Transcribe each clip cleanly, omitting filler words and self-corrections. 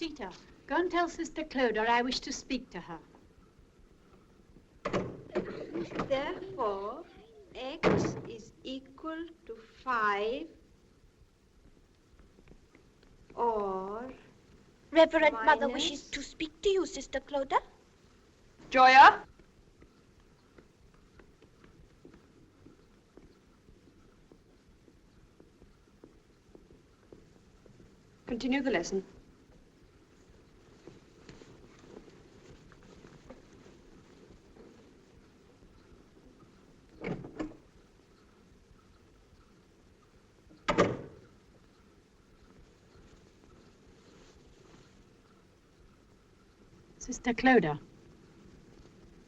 Peter, go and tell Sister Clodagh I wish to speak to her. Therefore, x is equal to 5 or... Reverend Mother wishes to speak to you, Sister Clodagh. Joya? Continue the lesson. Sister Clodagh,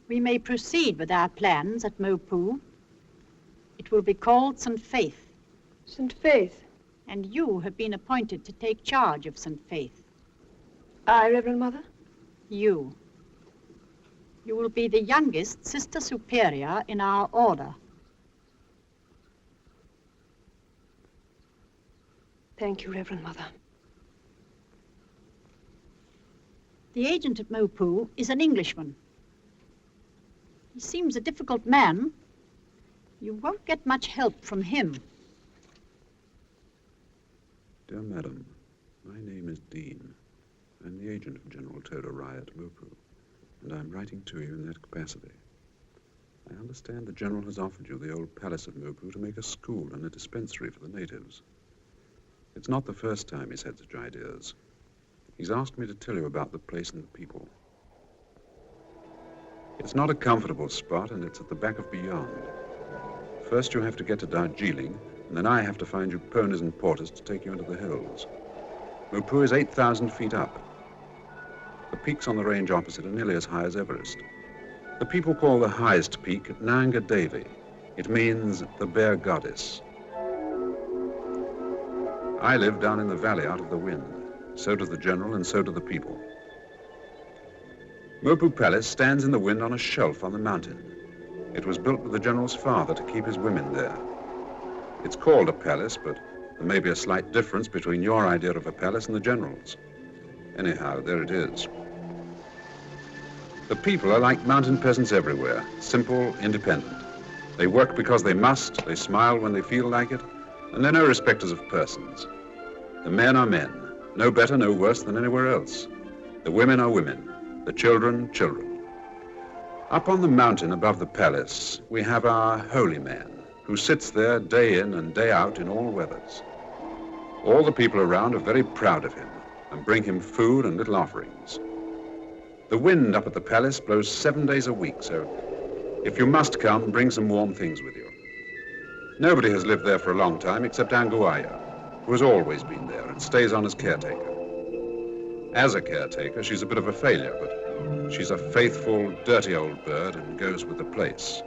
we may proceed with our plans at Mopu. It will be called St. Faith. St. Faith? And you have been appointed to take charge of St. Faith. I, Reverend Mother? You. You will be the youngest Sister Superior in our order. Thank you, Reverend Mother. The agent at Mopu is an Englishman. He seems a difficult man. You won't get much help from him. Dear Madam, my name is Dean. I'm the agent of General Toda Rai at Mopu, and I'm writing to you in that capacity. I understand the General has offered you the old palace of Mopu to make a school and a dispensary for the natives. It's not the first time he's had such ideas. He's asked me to tell you about the place and the people. It's not a comfortable spot, and it's at the back of beyond. First you have to get to Darjeeling, and then I have to find you ponies and porters to take you into the hills. Mopu is 8,000 feet up. The peaks on the range opposite are nearly as high as Everest. The people call the highest peak Nanga Devi. It means the bear goddess. I live down in the valley out of the wind. So does the General, and so do the people. Mopu Palace stands in the wind on a shelf on the mountain. It was built with the General's father to keep his women there. It's called a palace, but there may be a slight difference between your idea of a palace and the General's. Anyhow, there it is. The people are like mountain peasants everywhere, simple, independent. They work because they must, they smile when they feel like it, and they're no respecters of persons. The men are men, no better, no worse than anywhere else. The women are women, the children, children. Up on the mountain above the palace, we have our holy man, who sits there day in and day out in all weathers. All the people around are very proud of him and bring him food and little offerings. The wind up at the palace blows 7 days a week, so if you must come, bring some warm things with you. Nobody has lived there for a long time except Anguaya, who has always been there and stays on as caretaker. As a caretaker, she's a bit of a failure, but she's a faithful, dirty old bird and goes with the place.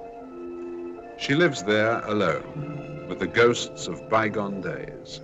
She lives there alone, with the ghosts of bygone days.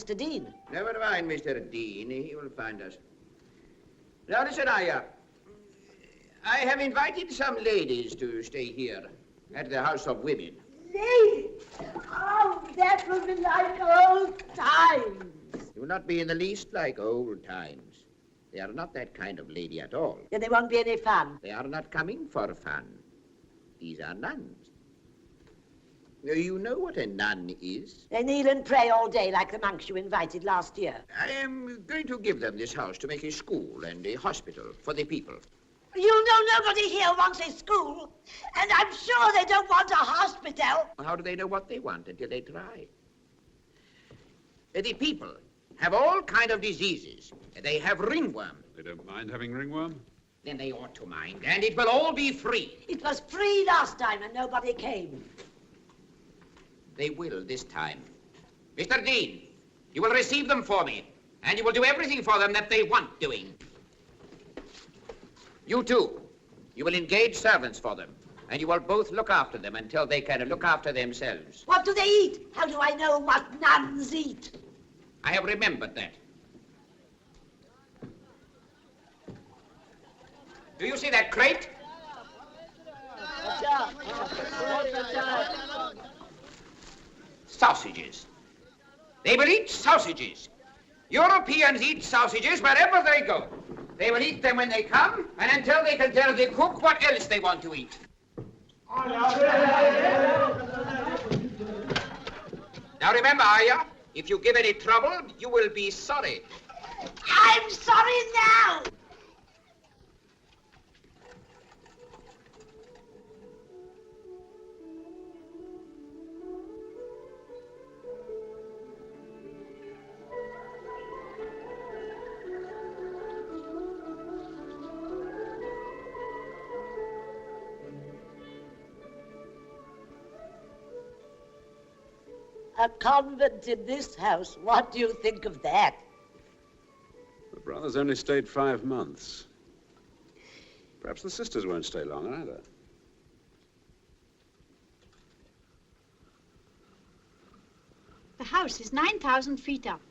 Mr. Dean. Never mind, Mr. Dean. He will find us. Now, listen, I have invited some ladies to stay here at the House of Women. Ladies! Oh, that will be like old times. It will not be in the least like old times. They are not that kind of lady at all. Then there won't be any fun. They are not coming for fun. These are nuns. You know what a nun is? They kneel and pray all day like the monks you invited last year. I am going to give them this house to make a school and a hospital for the people. You know nobody here wants a school, and I'm sure they don't want a hospital. How do they know what they want until they try? The people have all kind of diseases. They have ringworm. They don't mind having ringworm? Then they ought to mind, and it will all be free. It was free last time and nobody came. They will this time. Mr. Dean, you will receive them for me, and you will do everything for them that they want doing. You too. You will engage servants for them, and you will both look after them until they can look after themselves. What do they eat? How do I know what nuns eat? I have remembered that. Do you see that crate? Sausages. They will eat sausages. Europeans eat sausages wherever they go. They will eat them when they come, and until they can tell the cook what else they want to eat. Now remember, Aya, if you give any trouble, you will be sorry. I'm sorry now! A convent in this house. What do you think of that? The brothers only stayed 5 months. Perhaps the sisters won't stay long either. The house is 9,000 feet up.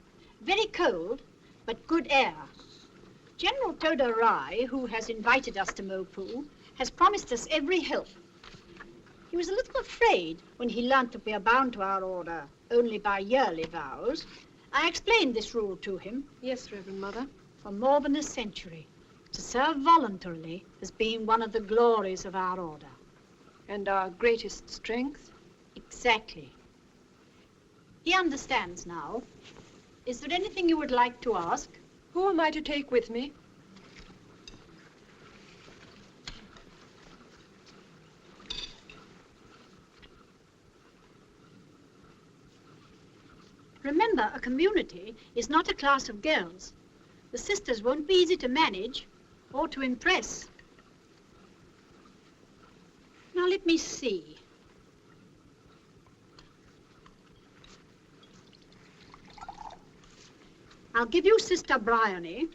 Very cold, but good air. General Toda Rai, who has invited us to Mopu, has promised us every help. He was a little afraid when he learnt that we are bound to our order only by yearly vows. I explained this rule to him. Yes, Reverend Mother. For more than a century, to serve voluntarily has been one of the glories of our order. And our greatest strength? Exactly. He understands now. Is there anything you would like to ask? Who am I to take with me? Remember, a community is not a class of girls. The sisters won't be easy to manage or to impress. Now, let me see. I'll give you Sister Bryony.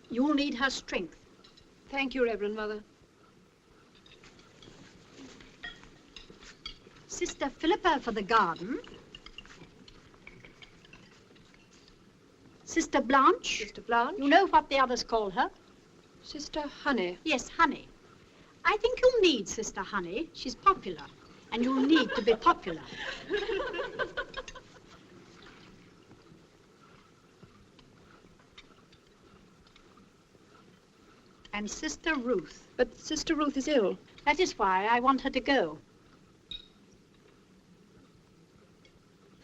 You'll need her strength. Thank you, Reverend Mother. Sister Philippa for the garden. Sister Blanche. Sister Blanche? You know what the others call her? Sister Honey. Yes, Honey. I think you'll need Sister Honey. She's popular, and you'll need to be popular. And Sister Ruth. But Sister Ruth is ill. That is why I want her to go.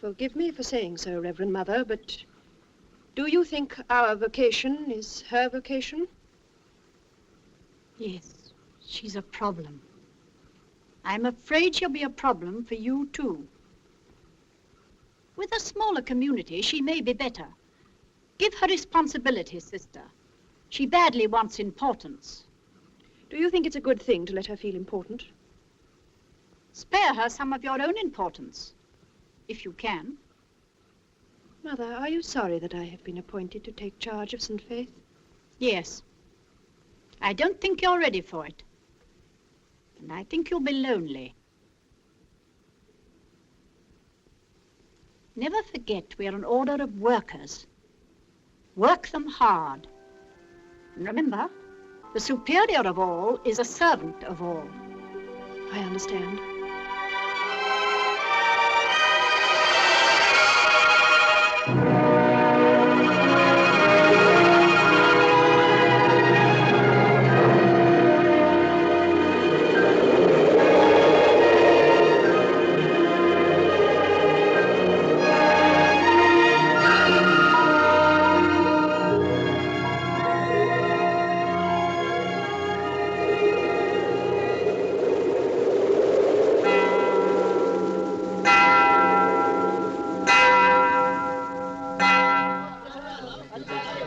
Forgive me for saying so, Reverend Mother, but do you think our vocation is her vocation? Yes, she's a problem. I'm afraid she'll be a problem for you, too. With a smaller community, she may be better. Give her responsibility, sister. She badly wants importance. Do you think it's a good thing to let her feel important? Spare her some of your own importance, if you can. Mother, are you sorry that I have been appointed to take charge of St. Faith? Yes. I don't think you're ready for it. And I think you'll be lonely. Never forget we're an order of workers. Work them hard. And remember, the superior of all is a servant of all. I understand.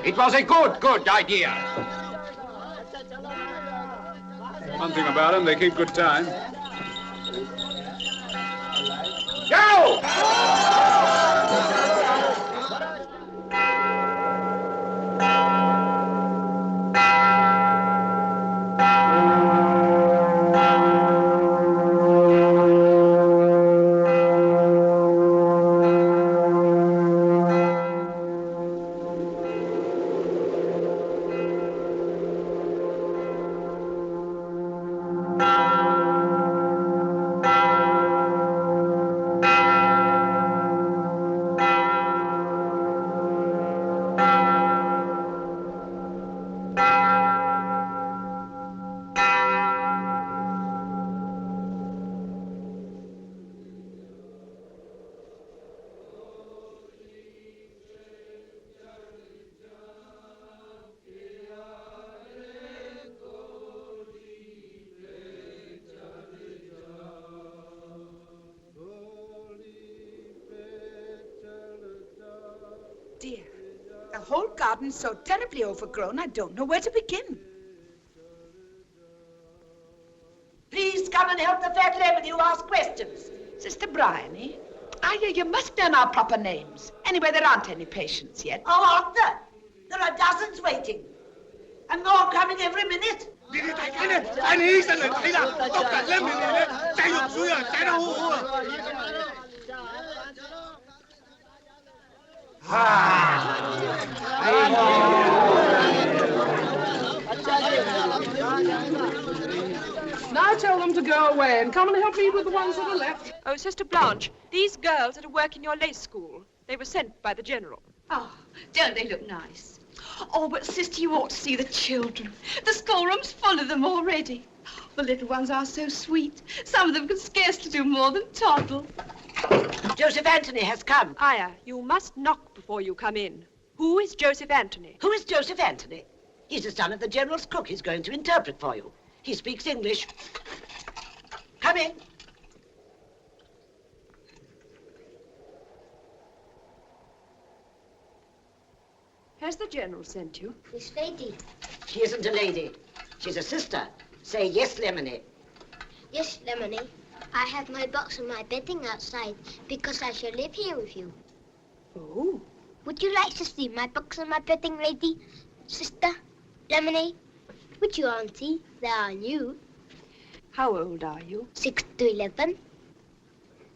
It was a good idea. One thing about them, they keep good time. Go! Dear, the whole garden's so terribly overgrown, I don't know where to begin. Please come and help the fat lemon who asks questions. Sister Bryony, you must learn our proper names. Anyway, there aren't any patients yet. Oh, aren't there? There are dozens waiting. And more coming every minute. Now tell them to go away and come and help me with the ones that are left. Oh, Sister Blanche, these girls are to work in your lace school. They were sent by the General. Oh, don't they look nice? Oh, but Sister, you ought to see the children. The schoolroom's full of them already. The little ones are so sweet. Some of them can scarcely do more than toddle. Joseph Anthony has come. Aya, you must knock before you come in. Who is Joseph Anthony? Who is Joseph Anthony? He's the son of the General's cook. He's going to interpret for you. He speaks English. Come in. Has the General sent you? Miss Lady. She isn't a lady. She's a sister. Say yes, Lemony. Yes, Lemony. I have my box and my bedding outside because I shall live here with you. Oh. Would you like to see my box and my bedding, lady? Sister? Lemony? Would you, Auntie? They are new. How old are you? 6 to 11.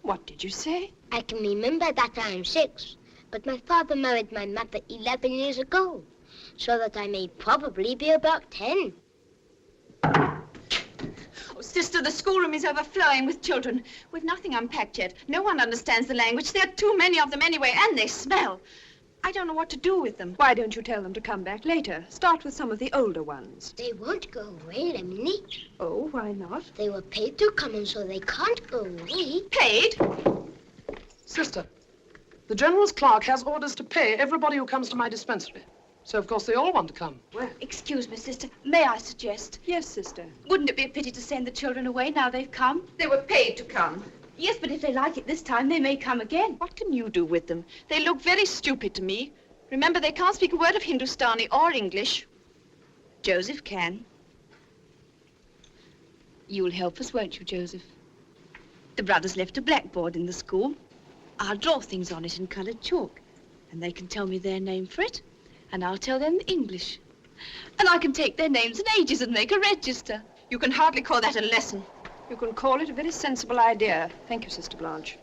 What did you say? I can remember that I am 6, but my father married my mother 11 years ago, so that I may probably be about 10. Oh, Sister, the schoolroom is overflowing with children. We've nothing unpacked yet. No one understands the language. There are too many of them anyway, and they smell. I don't know what to do with them. Why don't you tell them to come back later? Start with some of the older ones. They won't go away, Lemony. Oh, why not? They were paid to come, and so they can't go away. Paid? Sister, the General's clerk has orders to pay everybody who comes to my dispensary. So, of course, they all want to come. Well, excuse me, Sister. May I suggest? Yes, Sister. Wouldn't it be a pity to send the children away now they've come? They were paid to come. Yes, but if they like it this time, they may come again. What can you do with them? They look very stupid to me. Remember, they can't speak a word of Hindustani or English. Joseph can. You'll help us, won't you, Joseph? The brothers left a blackboard in the school. I'll draw things on it in coloured chalk, and they can tell me their name for it, and I'll tell them English. And I can take their names and ages and make a register. You can hardly call that a lesson. You can call it a very sensible idea. Thank you, Sister Blanche.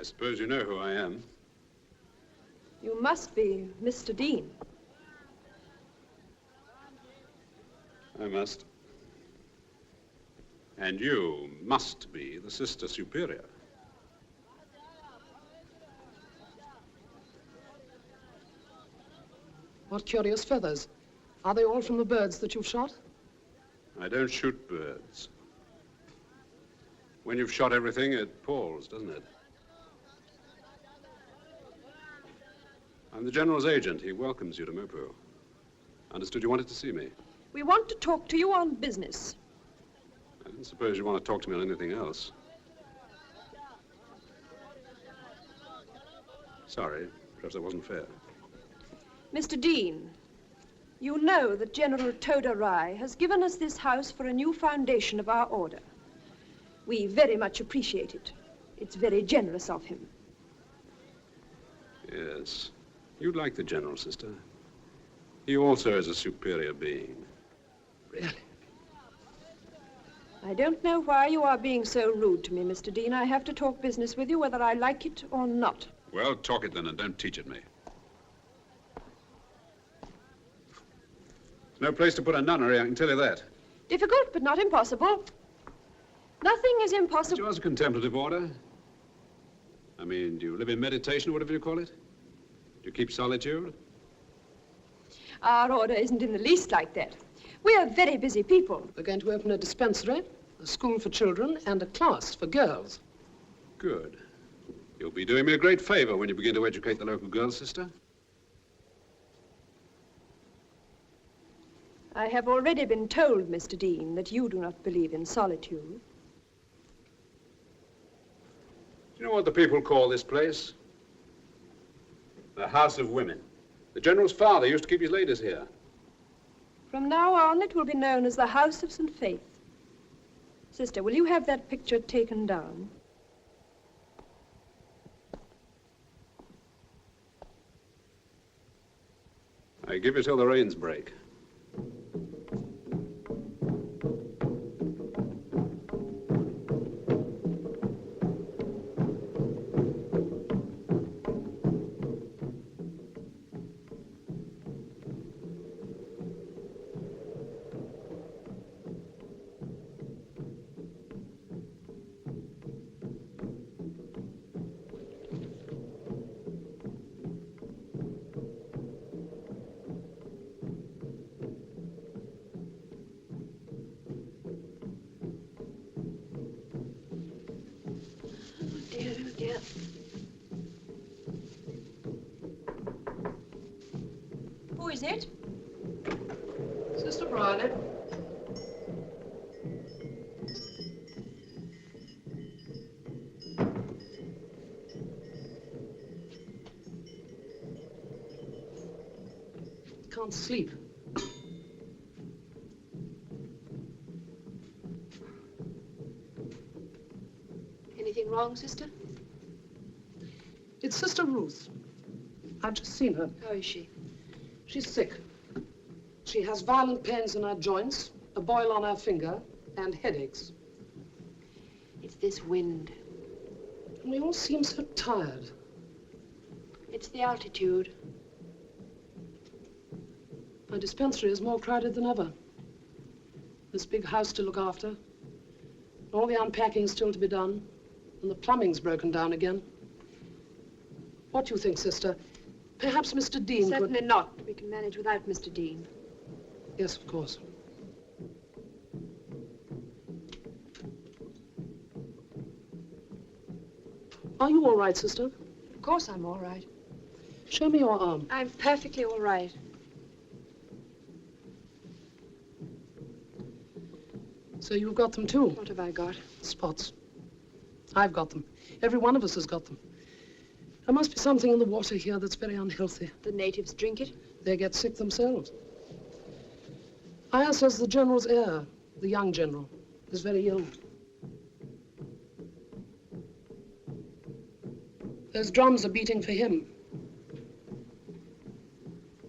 I suppose you know who I am. You must be Mr. Dean. I must. And you must be the Sister Superior. What curious feathers. Are they all from the birds that you've shot? I don't shoot birds. When you've shot everything, it palls, doesn't it? I'm the General's agent. He welcomes you to Mopo. Understood you wanted to see me. We want to talk to you on business. I didn't suppose you want to talk to me on anything else. Sorry, perhaps that wasn't fair. Mr. Dean, you know that General Toda Rai has given us this house for a new foundation of our order. We very much appreciate it. It's very generous of him. Yes. You'd like the General, Sister. He also is a superior being. Really? I don't know why you are being so rude to me, Mr. Dean. I have to talk business with you, whether I like it or not. Well, talk it then, and don't teach it me. No place to put a nunnery, I can tell you that. Difficult, but not impossible. Nothing is impossible. Is yours a contemplative order? I mean, do you live in meditation, or whatever you call it? Do you keep solitude? Our order isn't in the least like that. We are very busy people. We're going to open a dispensary, a school for children, and a class for girls. Good. You'll be doing me a great favor when you begin to educate the local girls, Sister. I have already been told, Mr. Dean, that you do not believe in solitude. Do you know what the people call this place? The House of Women. The General's father used to keep his ladies here. From now on, it will be known as the House of St. Faith. Sister, will you have that picture taken down? I give you till the rains break. Who is it? Sister Briley. Can't sleep. Anything wrong, Sister? It's Sister Ruth. I've just seen her. How is she? She's sick. She has violent pains in her joints, a boil on her finger, and headaches. It's this wind. And we all seem so tired. It's the altitude. My dispensary is more crowded than ever. This big house to look after. All the unpacking still to be done. And the plumbing's broken down again. What do you think, Sister? Perhaps Mr. Dean could... Certainly not. We can manage without Mr. Dean. Yes, of course. Are you all right, Sister? Of course I'm all right. Show me your arm. I'm perfectly all right. So you've got them too? What have I got? Spots. I've got them. Every one of us has got them. There must be something in the water here that's very unhealthy. The natives drink it? They get sick themselves. Aya says the General's heir, the young General, is very ill. Those drums are beating for him.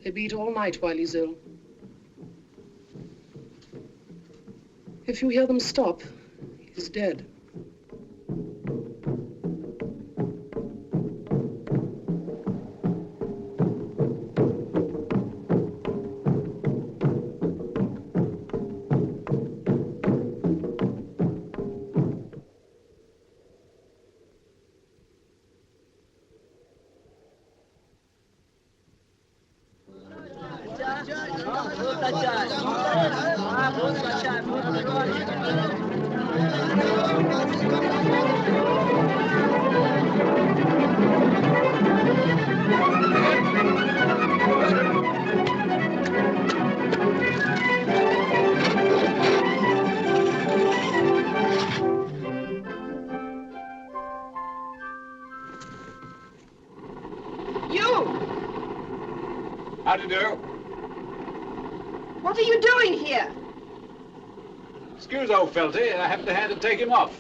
They beat all night while he's ill. If you hear them stop, he's dead. Howdy do. What are you doing here? Excuse old felty, I haven't a hand to take him off.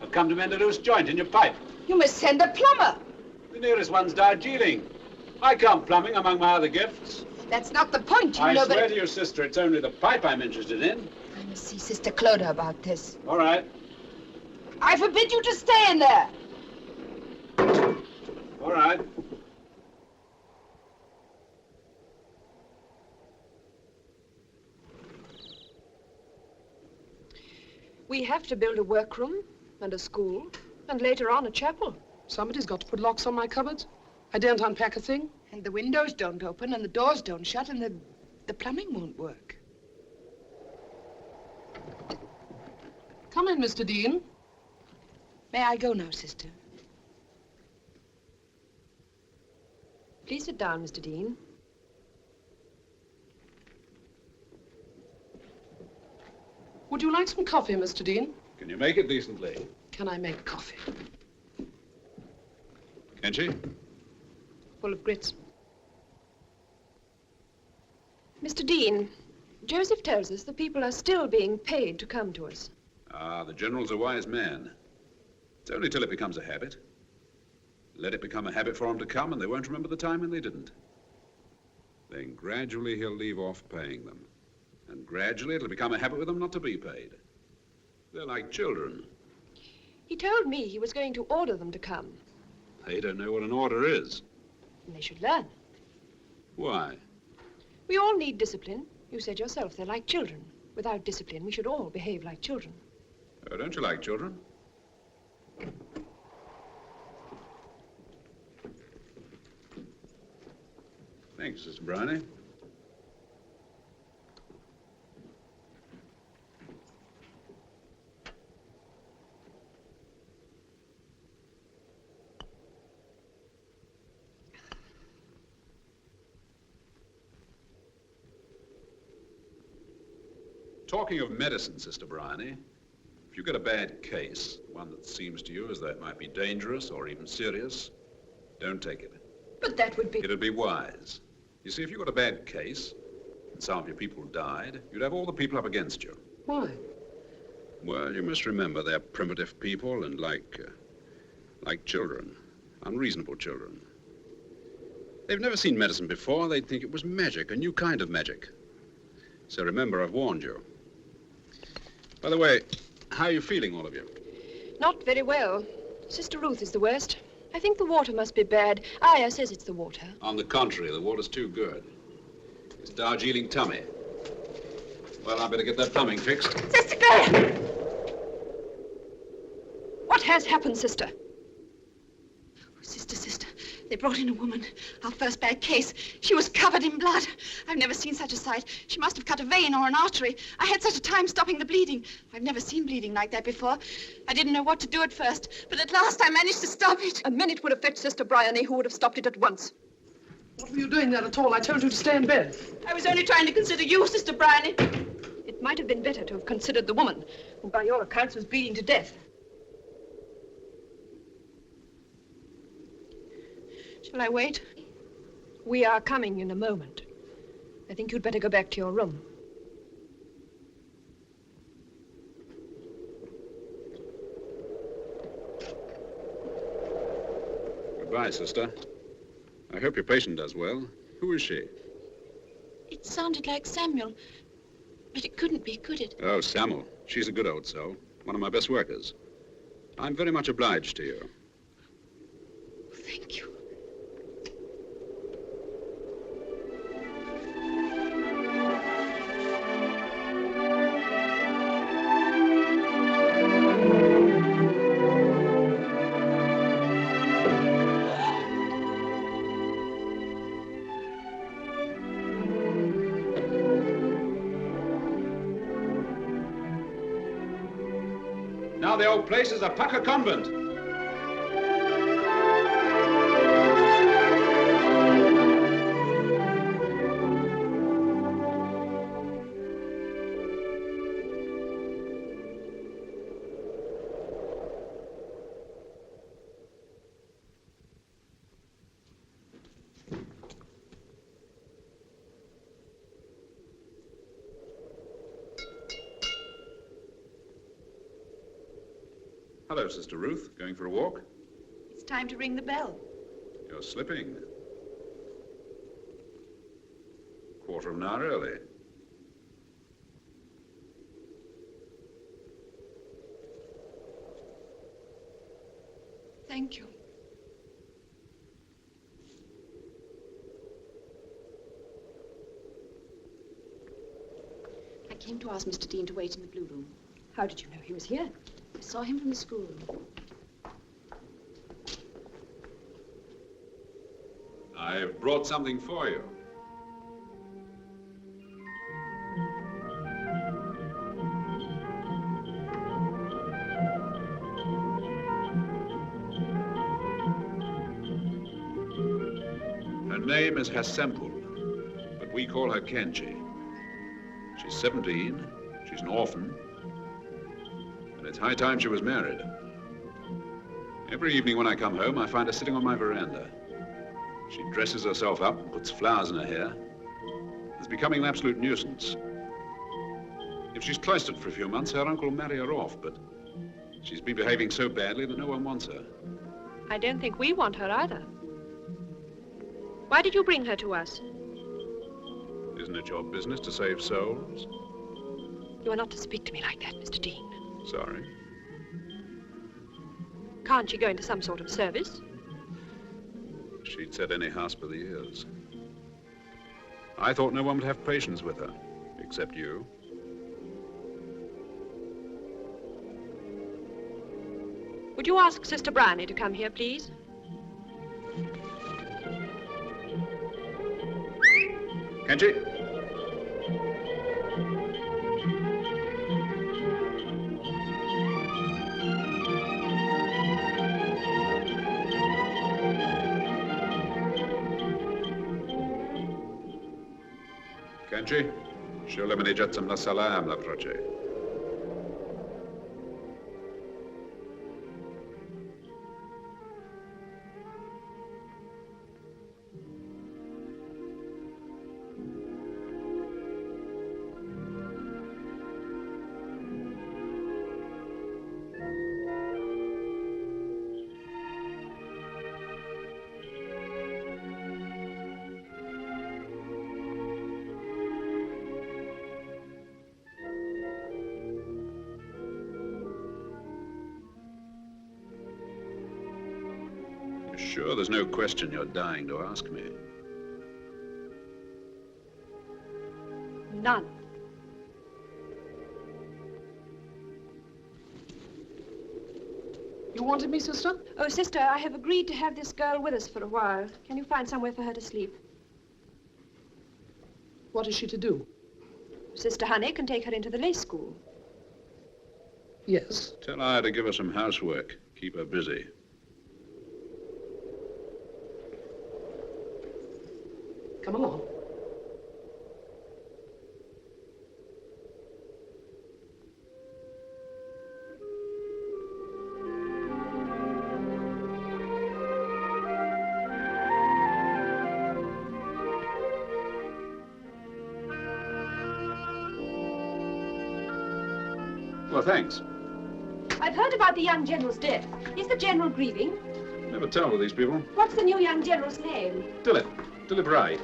I've come to mend a loose joint in your pipe. You must send a plumber. The nearest one's Darjeeling. I come plumbing among my other gifts. That's not the point, you I know, swear but... to you, sister, it's only the pipe I'm interested in. I must see Sister Clodagh about this. All right. I forbid you to stay in there. All right. We have to build a workroom and a school and later on a chapel. Somebody's got to put locks on my cupboards. I daren't unpack a thing. And the windows don't open and the doors don't shut and the plumbing won't work. Come in, Mr. Dean. May I go now, sister? Please sit down, Mr. Dean. Would you like some coffee, Mr. Dean? Can you make it decently? Can I make coffee? Can she? Full of grits. Mr. Dean, Joseph tells us the people are still being paid to come to us. Ah, the General's a wise man. It's only till it becomes a habit. Let it become a habit for him to come, and they won't remember the time when they didn't. Then gradually he'll leave off paying them. And gradually it'll become a habit with them not to be paid. They're like children. He told me he was going to order them to come. They don't know what an order is. And they should learn. Why? We all need discipline. You said yourself, they're like children. Without discipline, we should all behave like children. Oh, don't you like children? Thanks, Sister Bryony. Talking of medicine, Sister Bryony, if you get a bad case, one that seems to you as though it might be dangerous or even serious, don't take it. But that would be... It'd be wise. You see, if you got a bad case, and some of your people died, you'd have all the people up against you. Why? Well, you must remember they're primitive people and like children, unreasonable children. They've never seen medicine before. They'd think it was magic, a new kind of magic. So remember, I've warned you. By the way, how are you feeling, all of you? Not very well. Sister Ruth is the worst. I think the water must be bad. Aya says it's the water. On the contrary, the water's too good. It's Darjeeling tummy. Well, I better get that plumbing fixed. Sister Claire! What has happened, sister? Sister, they brought in a woman. Our first bad case. She was covered in blood. I've never seen such a sight. She must have cut a vein or an artery. I had such a time stopping the bleeding. I've never seen bleeding like that before. I didn't know what to do at first, but at last I managed to stop it. A minute would have fetched Sister Bryony, who would have stopped it at once. What were you doing there at all? I told you to stay in bed. I was only trying to consider you, Sister Bryony. It might have been better to have considered the woman, who by your accounts was bleeding to death. Shall I wait? We are coming in a moment. I think you'd better go back to your room. Goodbye, sister. I hope your patient does well. Who is she? It sounded like Samuel, but it couldn't be, could it? Oh, Samuel. She's a good old soul. One of my best workers. I'm very much obliged to you. Thank you. Now the old place is a pucker convent. Hello, Sister Ruth. Going for a walk? It's time to ring the bell. You're slipping. Quarter of an hour early. Thank you. I came to ask Mr. Dean to wait in the blue room. How did you know he was here? I saw him from the schoolroom. I've brought something for you. Her name is Hassemple, but we call her Kenji. She's 17, she's an orphan, and it's high time she was married. Every evening when I come home, I find her sitting on my veranda. She dresses herself up and puts flowers in her hair. It's becoming an absolute nuisance. If she's cloistered for a few months, her uncle will marry her off, but she's been behaving so badly that no one wants her. I don't think we want her either. Why did you bring her to us? Isn't it your business to save souls? You are not to speak to me like that, Mr. Dean. Sorry. Can't she go into some sort of service? She'd set any house by the ears. I thought no one would have patience with her, except you. Would you ask Sister Bryony to come here, please? Kenji? Kenji, šel mi neđat sam na salam la proče. Sure, there's no question you're dying to ask me. None. You wanted me, sister? Oh, sister, I have agreed to have this girl with us for a while. Can you find somewhere for her to sleep? What is she to do? Sister Honey can take her into the lace school. Yes. Tell her to give her some housework. Keep her busy. Come along. Well, thanks. I've heard about the young general's death. Is the general grieving? Never tell with these people. What's the new young general's name? Dilip Rai.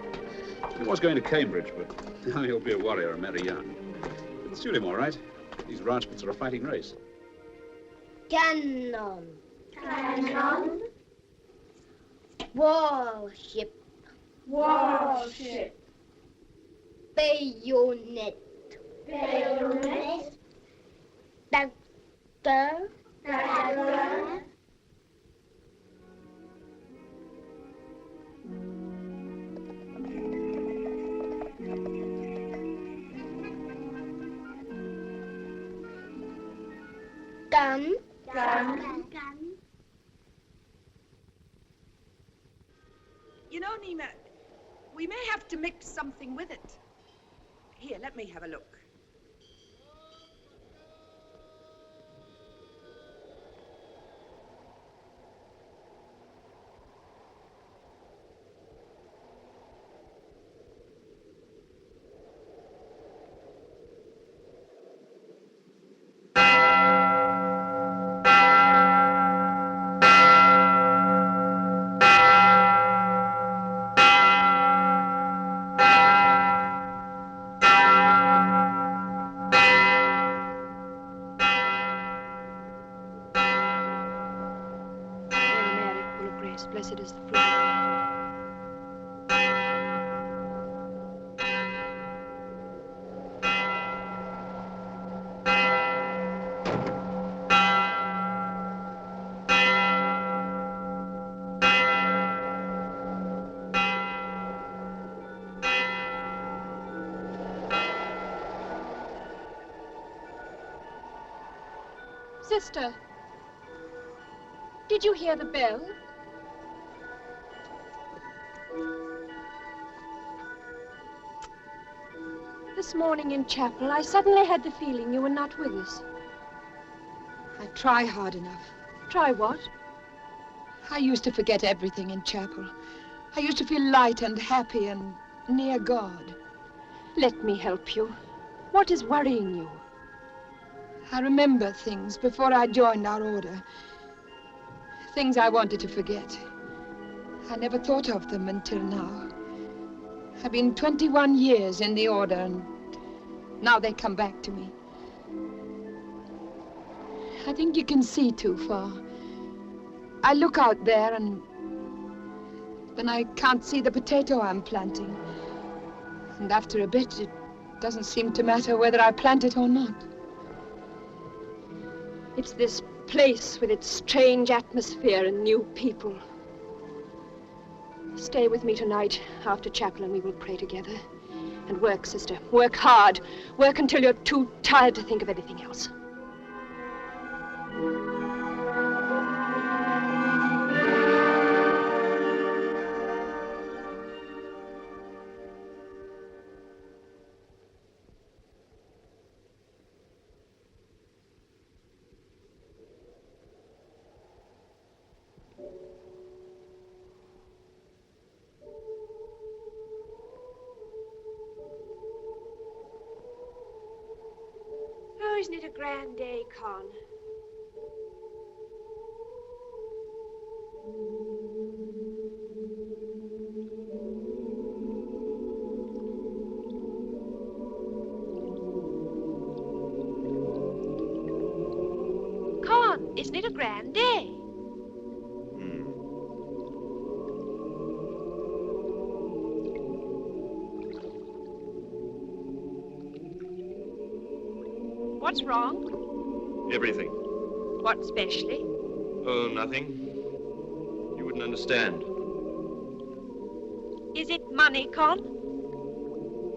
He was going to Cambridge, but now he'll be a warrior and marry young. It'll suit him all right. These Rajputs are a fighting race. Cannon. Cannon. Warship. Warship. Bayonet. Bayonet. Dagger. Dagger. Gun. Gun. You know, Nina, we may have to mix something with it. Here, let me have a look. Christ, blessed is the fruit. Sister, did you hear the bell? This morning in chapel, I suddenly had the feeling you were not with us. I try hard enough. Try what? I used to forget everything in chapel. I used to feel light and happy and near God. Let me help you. What is worrying you? I remember things before I joined our order. Things I wanted to forget. I never thought of them until now. I've been 21 years in the order, and now they come back to me. I think you can see too far. I look out there, and then I can't see the potato I'm planting. And after a bit, it doesn't seem to matter whether I plant it or not. It's this place with its strange atmosphere and new people. Stay with me tonight after chapel and we will pray together. And work, sister. Work hard. Work until you're too tired to think of anything else. Oh, isn't it a grand day, Con? Con, isn't it a grand day? What's wrong? Everything. What specially? Oh, nothing. You wouldn't understand. Is it money, Con?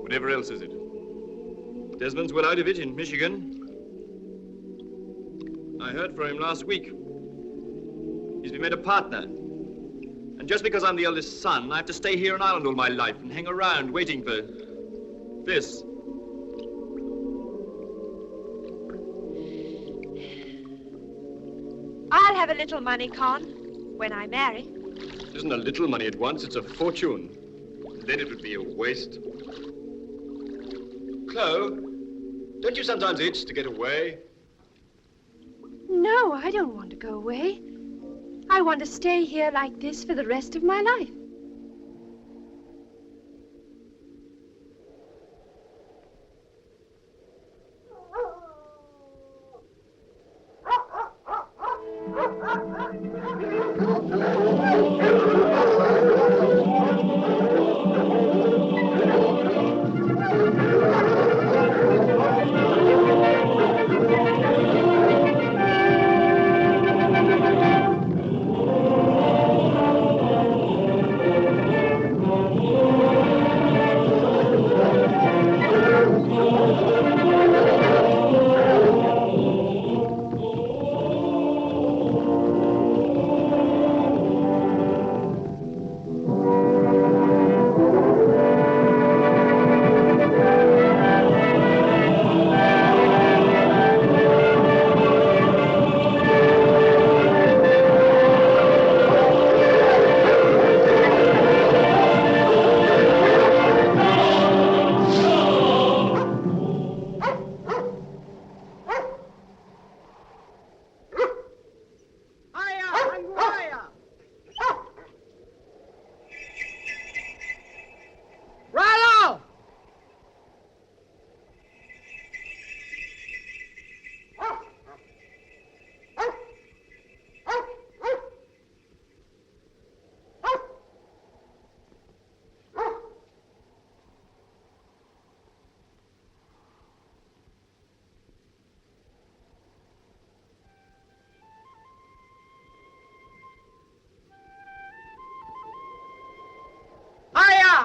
Whatever else is it? Desmond's well out of it in Michigan. I heard from him last week. He's been made a partner. And just because I'm the eldest son, I have to stay here in Ireland all my life and hang around waiting for this. I'll have a little money, Con, when I marry. It isn't a little money at once, it's a fortune. Then it would be a waste. Chloe, don't you sometimes itch to get away? No, I don't want to go away. I want to stay here like this for the rest of my life.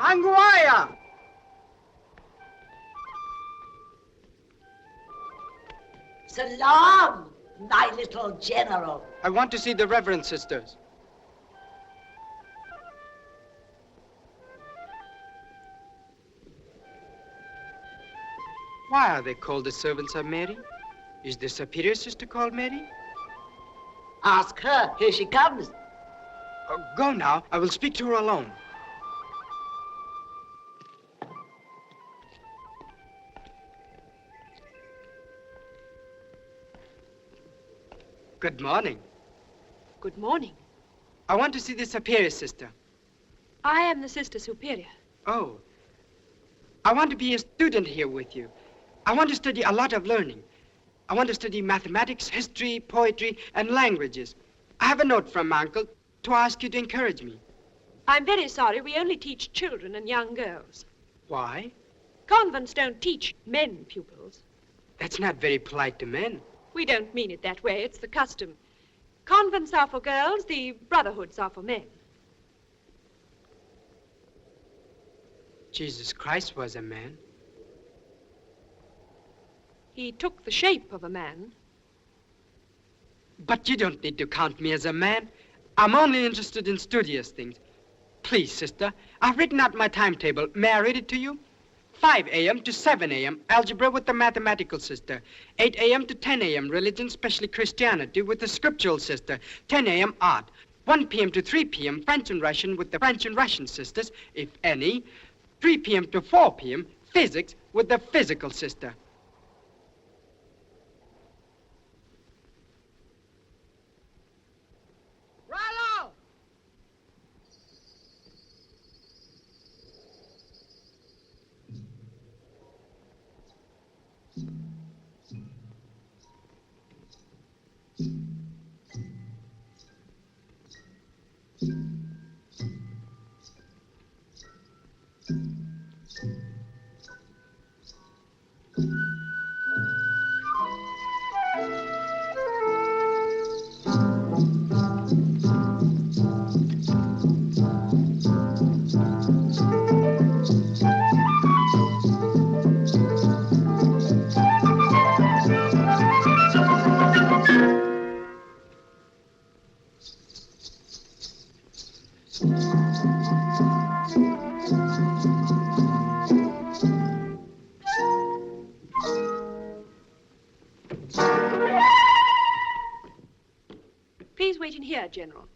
Anguaya! Salam, my little general. I want to see the Reverend Sisters. Why are they called the servants of Mary? Is the superior sister called Mary? Ask her. Here she comes. Go now. I will speak to her alone. Good morning. Good morning. I want to see the superior sister. I am the Sister Superior. Oh. I want to be a student here with you. I want to study a lot of learning. I want to study mathematics, history, poetry, and languages. I have a note from my uncle to ask you to encourage me. I'm very sorry. We only teach children and young girls. Why? Convents don't teach men pupils. That's not very polite to men. We don't mean it that way. It's the custom. Convents are for girls, the brotherhoods are for men. Jesus Christ was a man. He took the shape of a man. But you don't need to count me as a man. I'm only interested in studious things. Please, sister, I've written out my timetable. May I read it to you? 5 a.m. to 7 a.m., algebra with the mathematical sister. 8 a.m. to 10 a.m., religion, especially Christianity, with the scriptural sister. 10 a.m., art. 1 p.m. to 3 p.m., French and Russian with the French and Russian sisters, if any. 3 p.m. to 4 p.m., physics with the physical sister. Rollo! Please wait in here, General.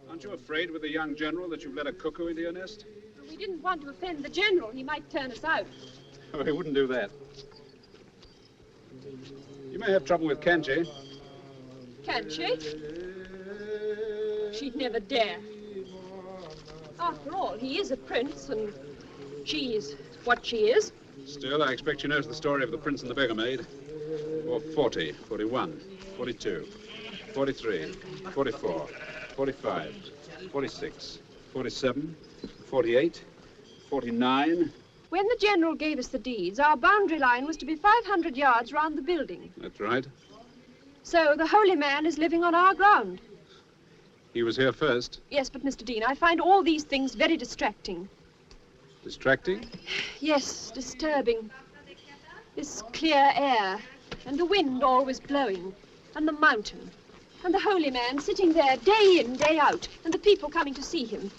Aren't you afraid with the young general that you've let a cuckoo into your nest? We didn't want to offend the General. He might turn us out. Oh, he wouldn't do that. You may have trouble with Kanchi. Can she? She'd never dare. After all, he is a prince, and she is what she is. Still, I expect she knows the story of the prince and the beggar maid. Or 40, 41, 42, 43, 44, 45, 46, 47, 48, 49. When the General gave us the deeds, our boundary line was to be 500 yards round the building. That's right. So the holy man is living on our ground. He was here first. Yes, but Mr. Dean, I find all these things very distracting. Distracting? Yes, disturbing. This clear air, and the wind always blowing, and the mountain, and the holy man sitting there day in, day out, and the people coming to see him.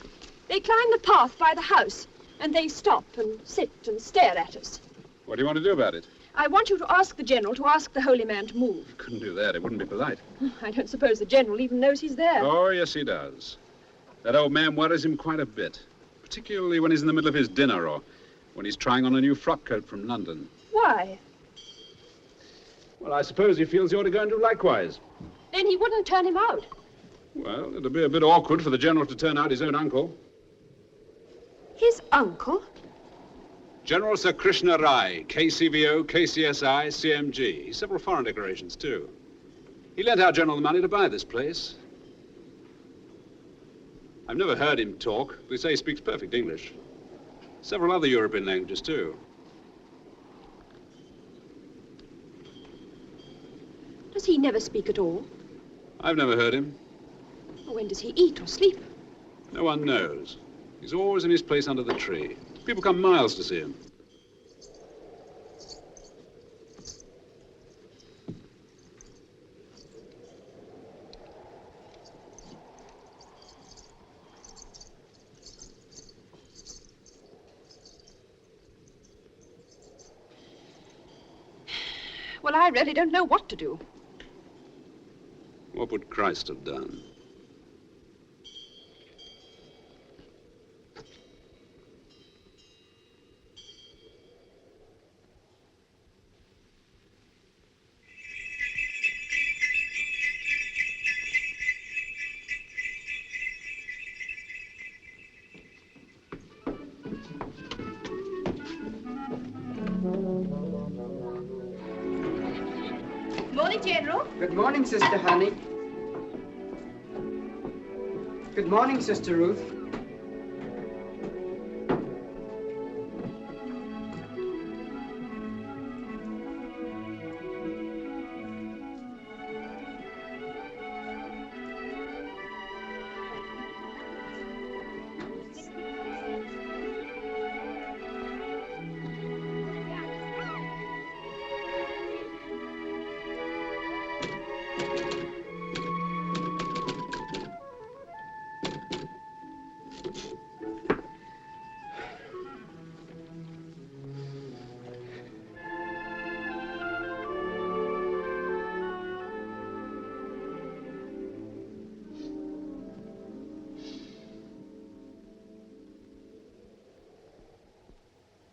They climb the path by the house, and they stop and sit and stare at us. What do you want to do about it? I want you to ask the General to ask the holy man to move. Couldn't do that. It wouldn't be polite. I don't suppose the General even knows he's there. Oh, yes, he does. That old man worries him quite a bit. particularly when he's in the middle of his dinner or when he's trying on a new frock coat from London. Why? Well, I suppose he feels you ought to go and do likewise. Then he wouldn't turn him out. Well, it'll be a bit awkward for the General to turn out his own uncle. His uncle? General Sir Krishna Rai, KCVO, KCSI, CMG. Several foreign decorations, too. He lent our General the money to buy this place. I've never heard him talk. They say he speaks perfect English. Several other European languages, too. Does he never speak at all? I've never heard him. When does he eat or sleep? No one knows. He's always in his place under the tree. People come miles to see him. Well, I really don't know what to do. What would Christ have done? Morning, General. Good morning, Sister Honey. Good morning, Sister Ruth.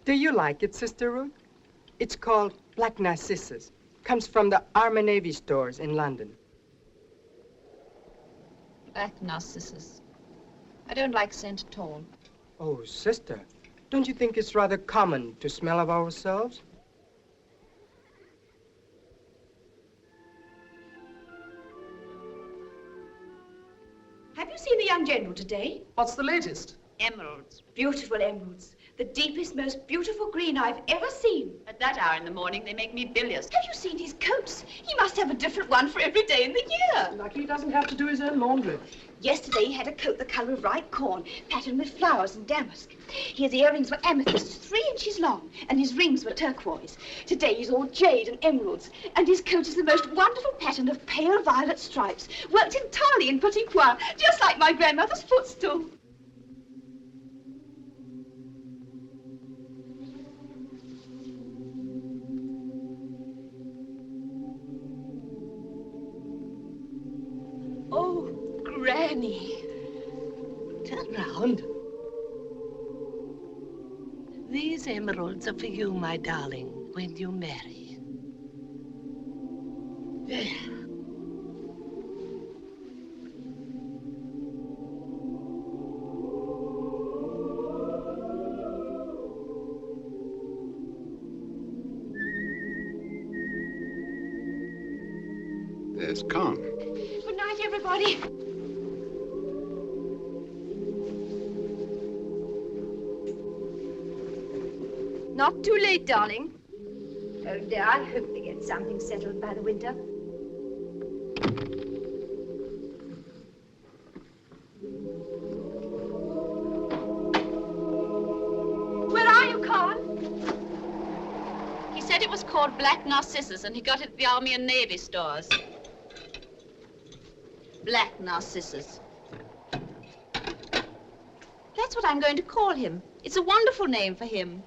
Do you like it, Sister Ruth? It's called Black Narcissus. Comes from the Army Navy stores in London. Black Narcissus. I don't like scent at all. Oh, Sister, don't you think it's rather common to smell of ourselves? Have you seen the young general today? What's the latest? Emeralds. Beautiful emeralds. The deepest, most beautiful green I've ever seen. At that hour in the morning, they make me bilious. Have you seen his coats? He must have a different one for every day in the year. Lucky he doesn't have to do his own laundry. Yesterday, he had a coat the color of ripe corn, patterned with flowers and damask. His earrings were amethysts, 3 inches long, and his rings were turquoise. Today, he's all jade and emeralds, and his coat is the most wonderful pattern of pale violet stripes, worked entirely in petit pois, just like my grandmother's footstool. Oh, Granny. Turn round. These emeralds are for you, my darling, when you marry. There. Yes, come. Good night, everybody. Not too late, darling. Oh, dear, I hope we get something settled by the winter. Where are you, Con? He said it was called Black Narcissus, and he got it at the Army and Navy stores. Black Narcissus. That's what I'm going to call him. It's a wonderful name for him.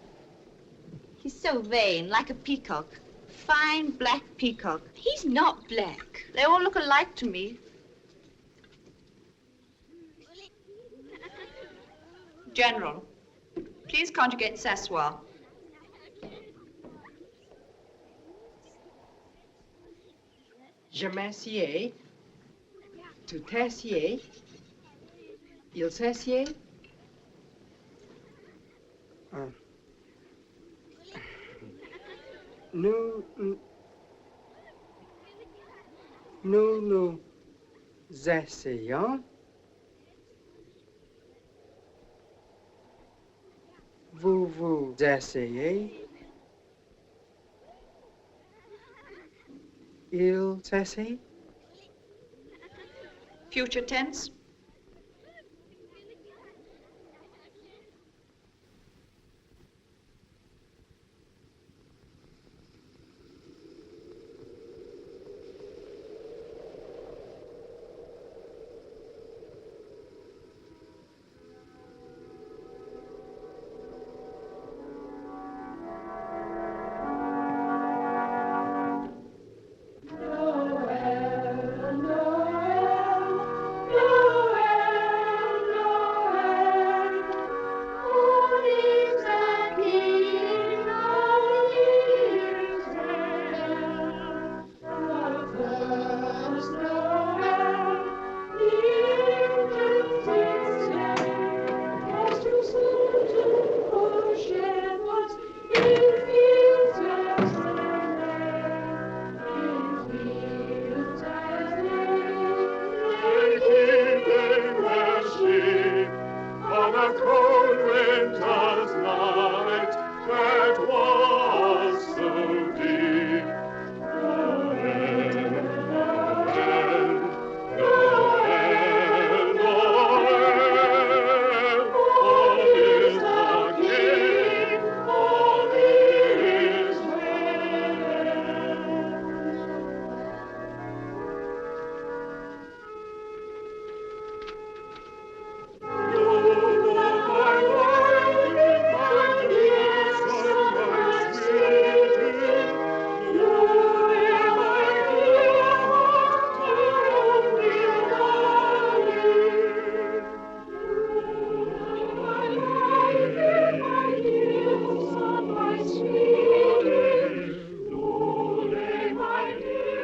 He's so vain, like a peacock. Fine black peacock. He's not black. They all look alike to me. General, please conjugate Sassoir. Je m'assieds. Tu t'assieds. Il s'assied. Nous essayons. Vous essayez. Il s'essaye. Future tense.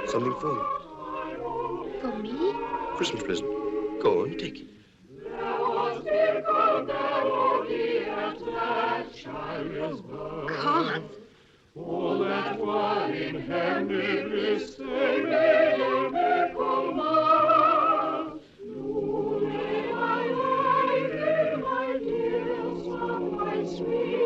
Something for you. For me? Christmas present. Go on, take it. Can't. All that were in hand did this day made a miracle mark. Lule, my dear, song my sweetie.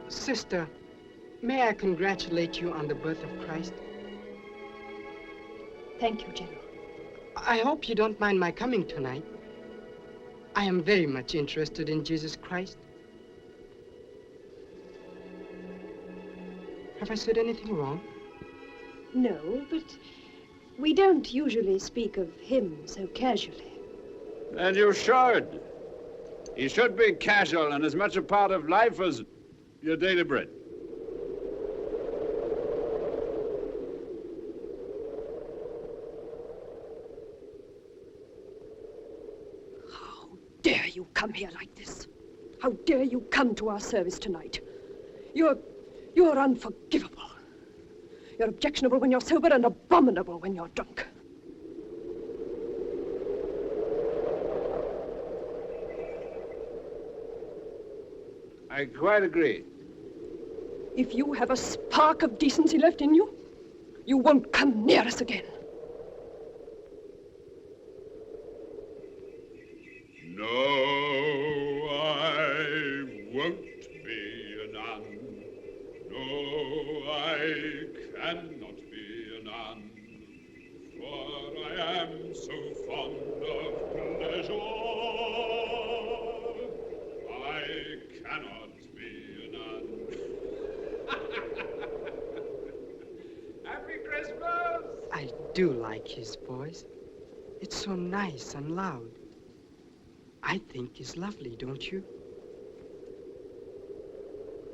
Sister, may I congratulate you on the birth of Christ? Thank you, General. I hope you don't mind my coming tonight. I am very much interested in Jesus Christ. Have I said anything wrong? No, but we don't usually speak of him so casually. And you should. He should be casual and as much a part of life as your daily bread. How dare you come here like this? How dare you come to our service tonight? You're unforgivable. You're objectionable when you're sober and abominable when you're drunk. I quite agree. If you have a spark of decency left in you, You won't come near us again. No, I won't be a nun. No, I cannot be a nun. For I am so fond of pleasure. I cannot be a nun. Happy Christmas! I do like his voice. It's so nice and loud. I think he's lovely, don't you?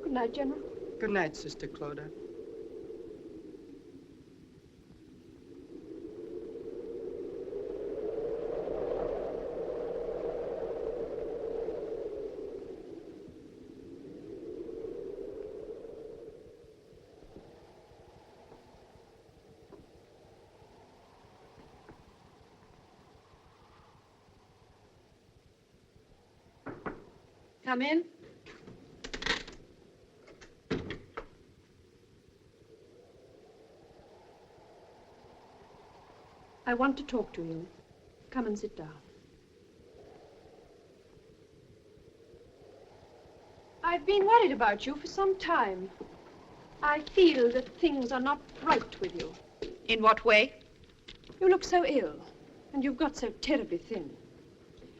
Good night, General. Good night, Sister Clodagh. Come in. I want to talk to you. Come and sit down. I've been worried about you for some time. I feel that things are not right with you. In what way? You look so ill, and you've got so terribly thin.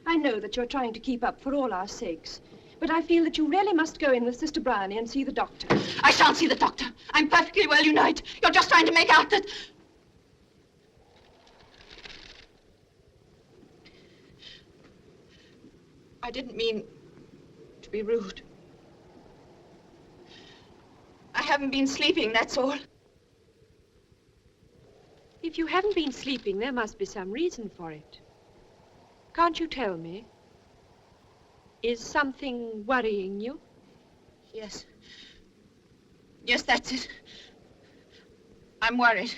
I know that you're trying to keep up for all our sakes, but I feel that you really must go in with Sister Bryony and see the doctor. I shan't see the doctor. I'm perfectly well, you know it. You're just trying to make out that... I didn't mean to be rude. I haven't been sleeping, that's all. If you haven't been sleeping, there must be some reason for it. Can't you tell me? Is something worrying you? Yes. Yes, that's it. I'm worried.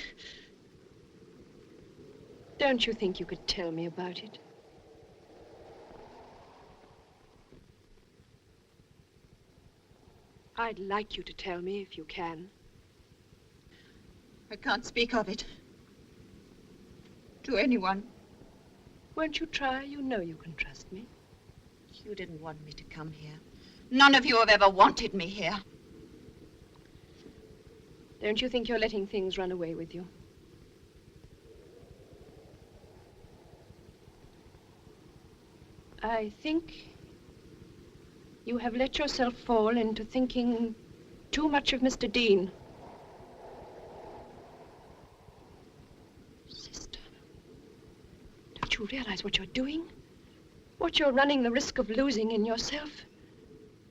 Don't you think you could tell me about it? I'd like you to tell me if you can. I can't speak of it. To anyone. Won't you try? You know you can trust me. You didn't want me to come here. None of you have ever wanted me here. Don't you think you're letting things run away with you? I think you have let yourself fall into thinking too much of Mr. Dean. Sister, don't you realize what you're doing? What you're running the risk of losing in yourself?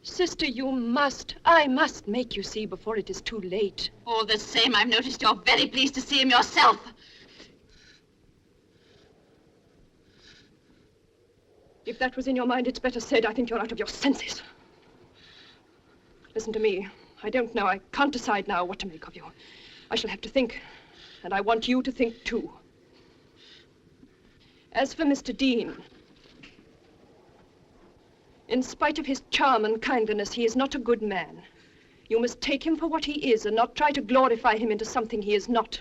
Sister, I must make you see before it is too late. All the same, I've noticed you're very pleased to see him yourself. If that was in your mind, it's better said. I think you're out of your senses. Listen to me. I don't know. I can't decide now what to make of you. I shall have to think, and I want you to think too. As for Mr. Dean, in spite of his charm and kindliness, he is not a good man. You must take him for what he is and not try to glorify him into something he is not.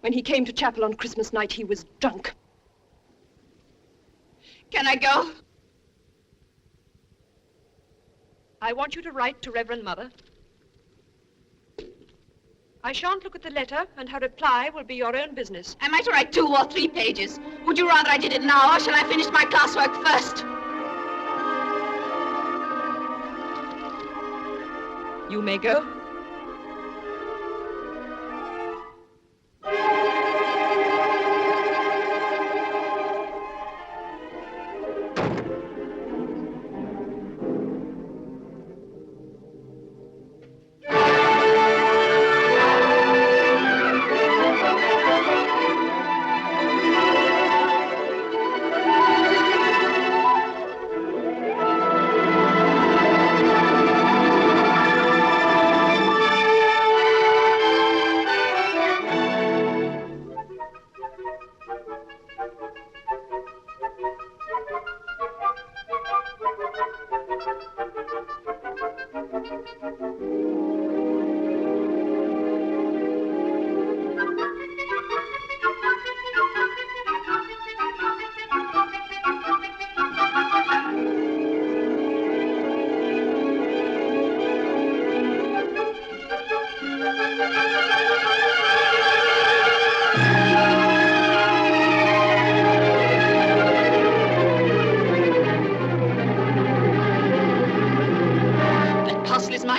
When he came to chapel on Christmas night, he was drunk. Can I go? I want you to write to Reverend Mother. I shan't look at the letter, and her reply will be your own business. I might write 2 or 3 pages. Would you rather I did it now, or shall I finish my classwork first? You may go.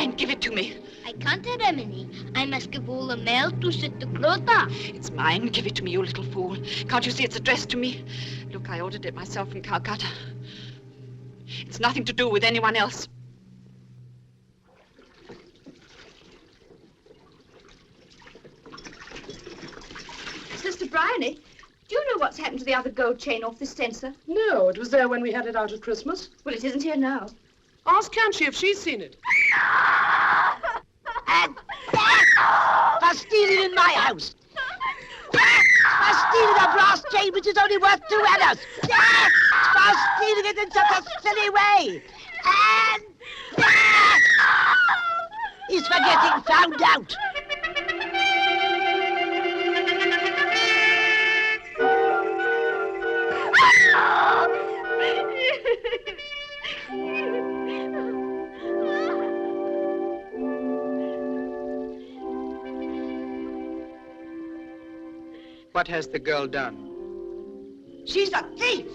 mine. Give it to me. I can't have any. I must give all the mail to Sister Clotha. It's mine. Give it to me, you little fool. Can't you see it's addressed to me? Look, I ordered it myself from Calcutta. It's nothing to do with anyone else. Sister Bryony, do you know what's happened to the other gold chain off this censer? No, it was there when we had it out at Christmas. Well, it isn't here now. Ask Canchi if she's seen it. And that for stealing in my house. That for stealing a brass chain which is only worth 2 annas. That for stealing it in such a silly way. And that is for getting found out. What has the girl done? She's a thief.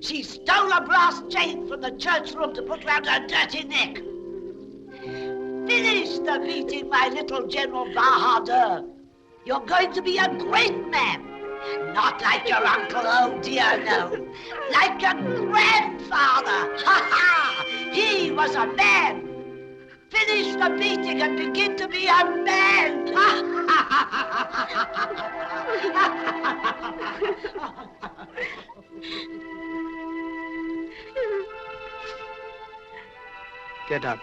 She stole a brass chain from the church room to put round her dirty neck. Finish the meeting, my little General Bahadur. You're going to be a great man. Not like your uncle, oh dear, no. Like your grandfather. Ha ha! He was a man. Finish the beating and begin to be a man. Get up.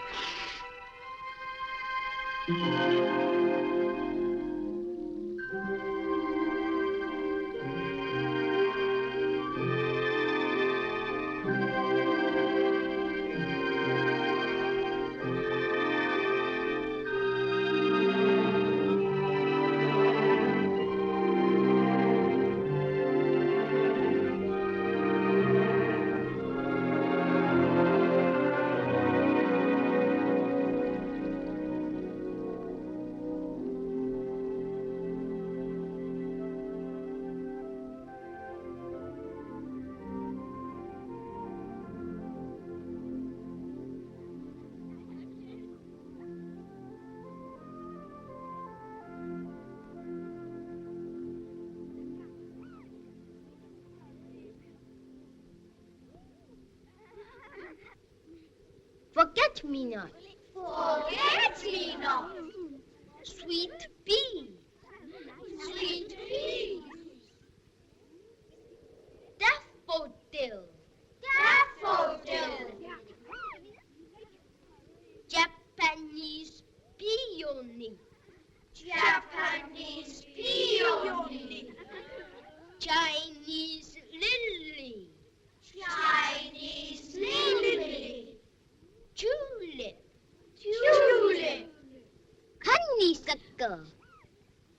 Forget-me-not. Forget-me-not. Sweet pea. Sweet pea. Daffodil. Daffodil. Japanese peony. Japanese peony. Chinese lily. Chinese lily. Tulip. Tulip. Honeysuckle.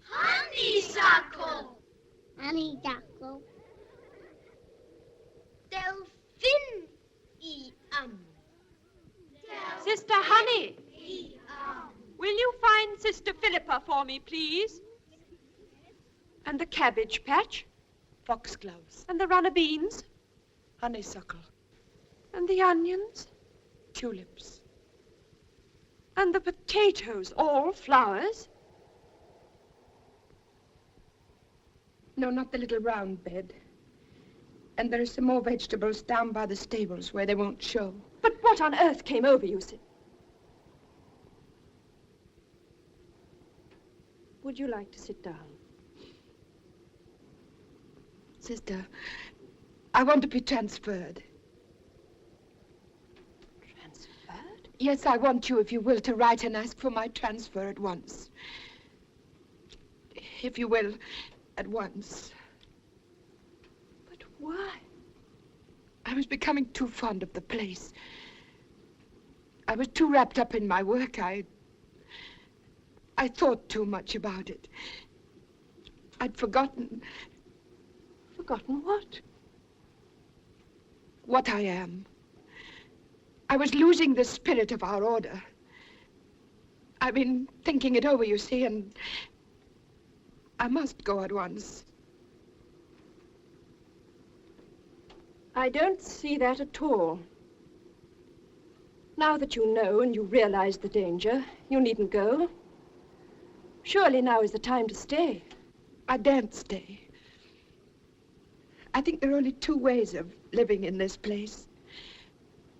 Honeysuckle. Honeysuckle. Delphinium. Sister Honey, will you find Sister Philippa for me, please? And the cabbage patch? Foxgloves. And the runner beans? Honeysuckle. And the onions? Tulips. And the potatoes, all flowers? No, not the little round bed. And there are some more vegetables down by the stables where they won't show. But what on earth came over you, Sid? Would you like to sit down? Sister, I want to be transferred. Transferred? Yes, I want you, if you will, to write and ask for my transfer at once. If you will, at once. But why? I was becoming too fond of the place. I was too wrapped up in my work. I thought too much about it. I'd forgotten. Forgotten what? What I am. I was losing the spirit of our order. I've been thinking it over, you see, and I must go at once. I don't see that at all. Now that you know and you realize the danger, you needn't go. Surely now is the time to stay. I daren't stay. I think there are only two ways of living in this place.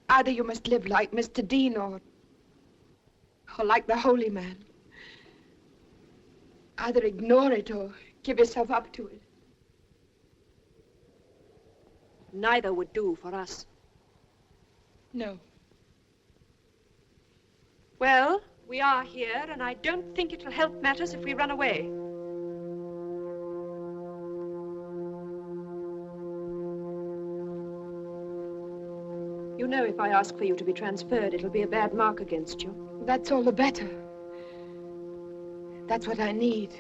Either you must live like Mr. Dean or like the holy man. Either ignore it or give yourself up to it. Neither would do for us. No. Well, we are here, and I don't think it'll help matters if we run away. You know, if I ask for you to be transferred, it'll be a bad mark against you. That's all the better. That's what I need.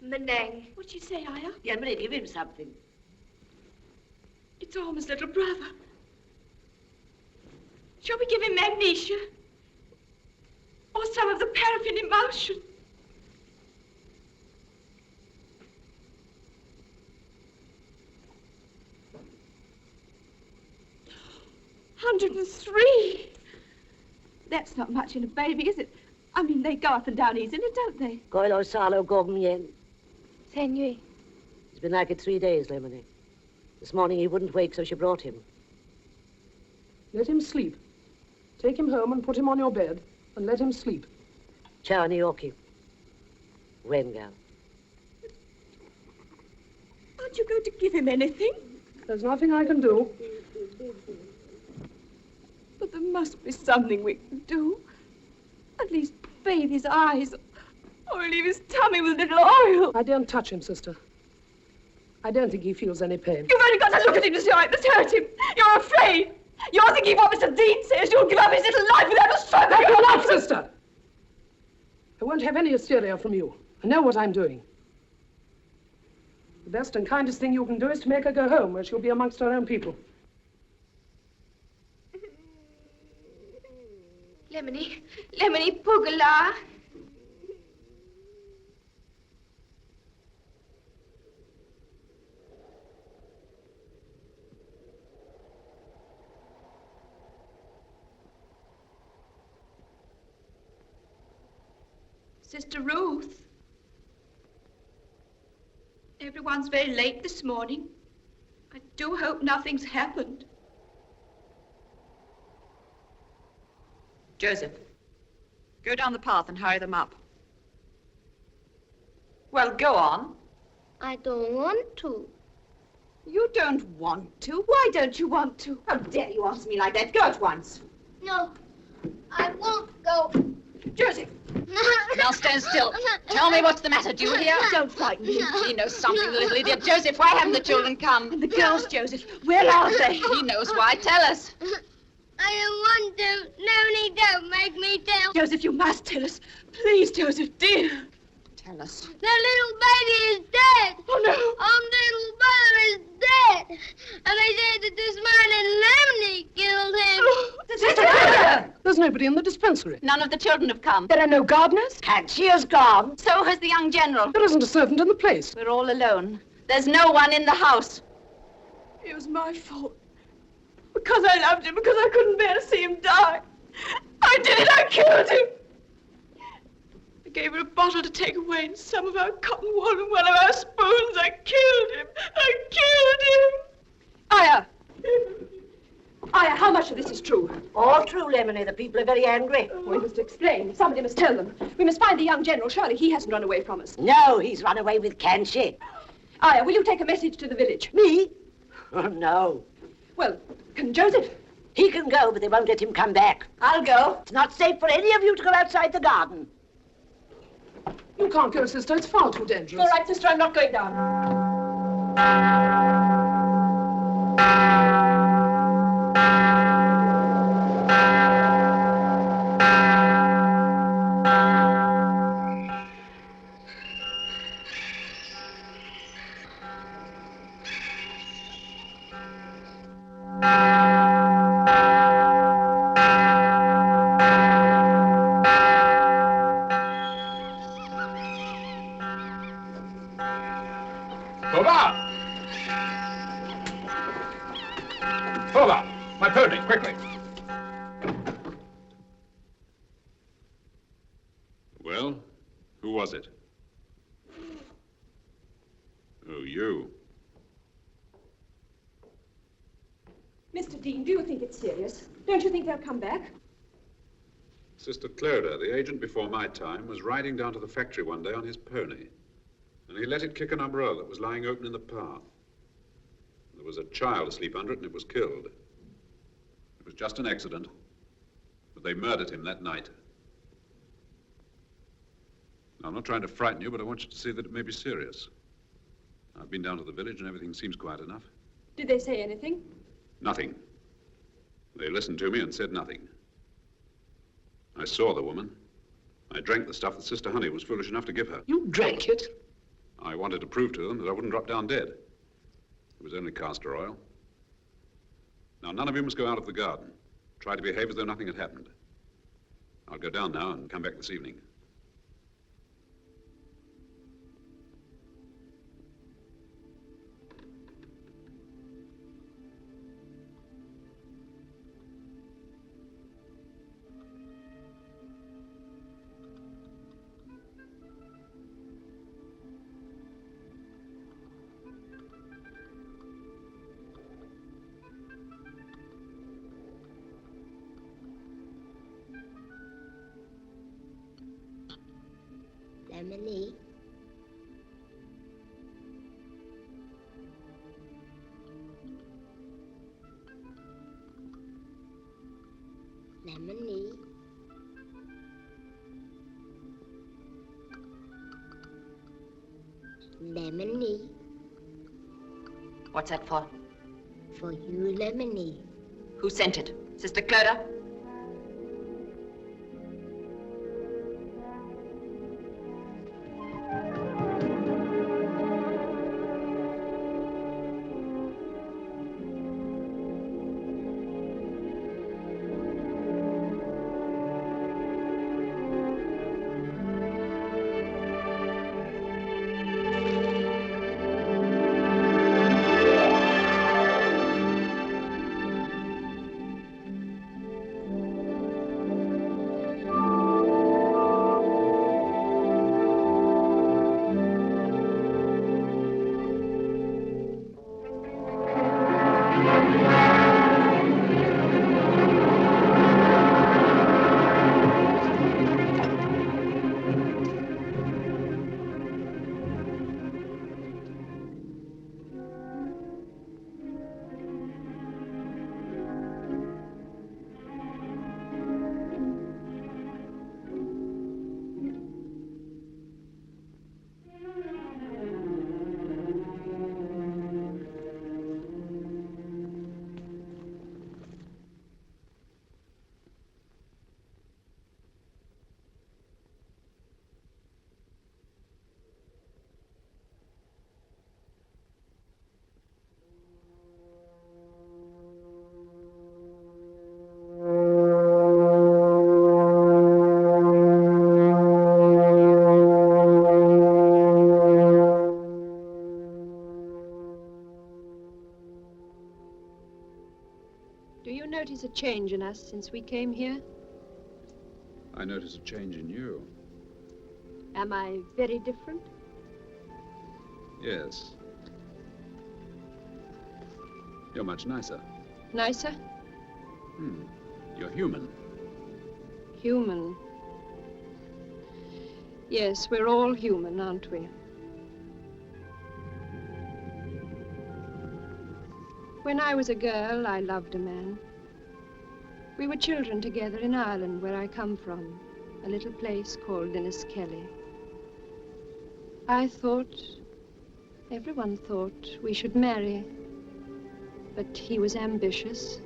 Menang. What'd she say, Aya? The Emeric, give him something. It's Alma's little brother. Shall we give him magnesia? Or some of the paraffin emulsion? $103. That's not much in a baby, is it? I mean, they go up and down easily, don't they? Goilo Salo Gogmien. Senui. He's been like it 3 days, Lemony. This morning he wouldn't wake, so she brought him. Let him sleep. Take him home and put him on your bed, and let him sleep. Chawanioki. Wengal. Aren't you going to give him anything? There's nothing I can do. But there must be something we can do. At least bathe his eyes, or leave his tummy with a little oil. I daren't touch him, sister. I don't think he feels any pain. You've only got to look at him to see how it must hurt him. You're afraid. You're thinking what Mr. Dean says. You'll give up his little life without a stroke. That's enough, sister! I won't have any hysteria from you. I know what I'm doing. The best and kindest thing you can do is to make her go home, where she'll be amongst her own people. Lemony, Pugala. Sister Ruth. Everyone's very late this morning. I do hope nothing's happened. Joseph, go down the path and hurry them up. Well, go on. I don't want to. You don't want to? Why don't you want to? How dare you answer me like that? Go at once. No, I won't go. Joseph! Now stand still. Tell me what's the matter. Do you hear? Don't frighten him. He knows something, the little idiot. Joseph, why haven't the children come? And the girls, Joseph, where are they? He knows why. Tell us. I don't want to. Lemony, don't make me tell. Joseph, you must tell us. Please, Joseph, dear. Tell us. The little baby is dead. Oh, no. Little brother is dead. And they said that this man in Lemony killed him. There's nobody in the dispensary. None of the children have come. There are no gardeners? She has gone. So has the young general. There isn't a servant in the place. We're all alone. There's no one in the house. It was my fault. Because I loved him, because I couldn't bear to see him die. I did it, I killed him. I gave her a bottle to take away and some of our cotton wool and one of our spoons. I killed him. I killed him. Aya! Aya, how much of this is true? All true, Lemony. The people are very angry. We must explain. Somebody must tell them. We must find the young general. Surely he hasn't run away from us. No, he's run away with Kanshi. Aya, will you take a message to the village? Me? Oh, no. Well, can Joseph? He can go, but they won't let him come back. I'll go. It's not safe for any of you to go outside the garden. You can't go, sister. It's far too dangerous. All right, sister, I'm not going down. Flora! Flora! My pony, quickly! Well, who was it? Oh, you. Mr. Dean, do you think it's serious? Don't you think they'll come back? Sister Clodagh, the agent before my time, was riding down to the factory one day on his pony, and he let it kick an umbrella that was lying open in the path. There was a child asleep under it, and it was killed. It was just an accident, but they murdered him that night. Now, I'm not trying to frighten you, but I want you to see that it may be serious. I've been down to the village, and everything seems quiet enough. Did they say anything? Nothing. They listened to me and said nothing. I saw the woman. I drank the stuff that Sister Honey was foolish enough to give her. You drank it? I wanted to prove to them that I wouldn't drop down dead. It was only castor oil. Now, none of you must go out of the garden. Try to behave as though nothing had happened. I'll go down now and come back this evening. Lemony. Lemony. Lemony. What's that for? For you, Lemony. Who sent it? Sister Clodagh? Notice a change in us since we came here? I notice a change in you. Am I very different? Yes. You're much nicer. Nicer? You're human. Human. Yes, we're all human, aren't we? When I was a girl, I loved a man. We were children together in Ireland, where I come from, a little place called Inniskelly. I thought, everyone thought, we should marry. But he was ambitious,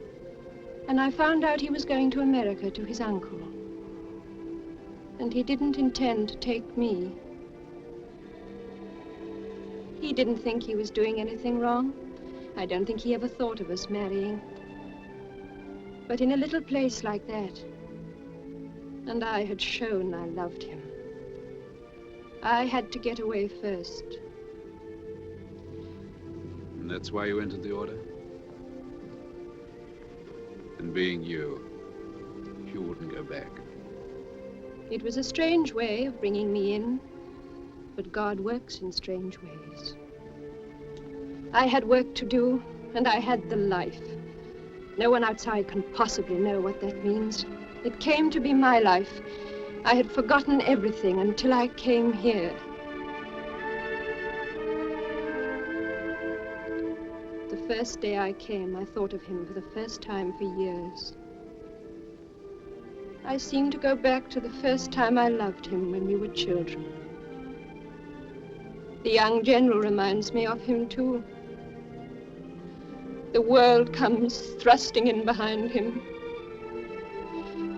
and I found out he was going to America to his uncle. And he didn't intend to take me. He didn't think he was doing anything wrong. I don't think he ever thought of us marrying. But in a little place like that, and I had shown I loved him. I had to get away first. And that's why you entered the order? And being you wouldn't go back. It was a strange way of bringing me in, but God works in strange ways. I had work to do, and I had the life. No one outside can possibly know what that means. It came to be my life. I had forgotten everything until I came here. The first day I came, I thought of him for the first time for years. I seemed to go back to the first time I loved him when we were children. The young general reminds me of him, too. The world comes thrusting in behind him.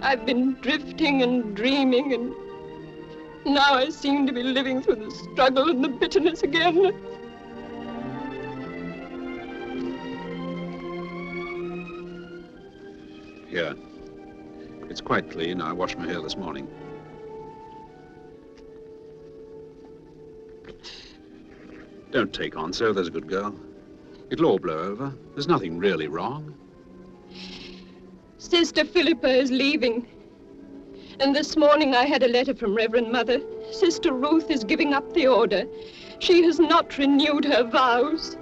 I've been drifting and dreaming, and now I seem to be living through the struggle and the bitterness again. Here. It's quite clean. I washed my hair this morning. Don't take on so, there's a good girl. It'll all blow over. There's nothing really wrong. Sister Philippa is leaving. And this morning I had a letter from Reverend Mother. Sister Ruth is giving up the order. She has not renewed her vows.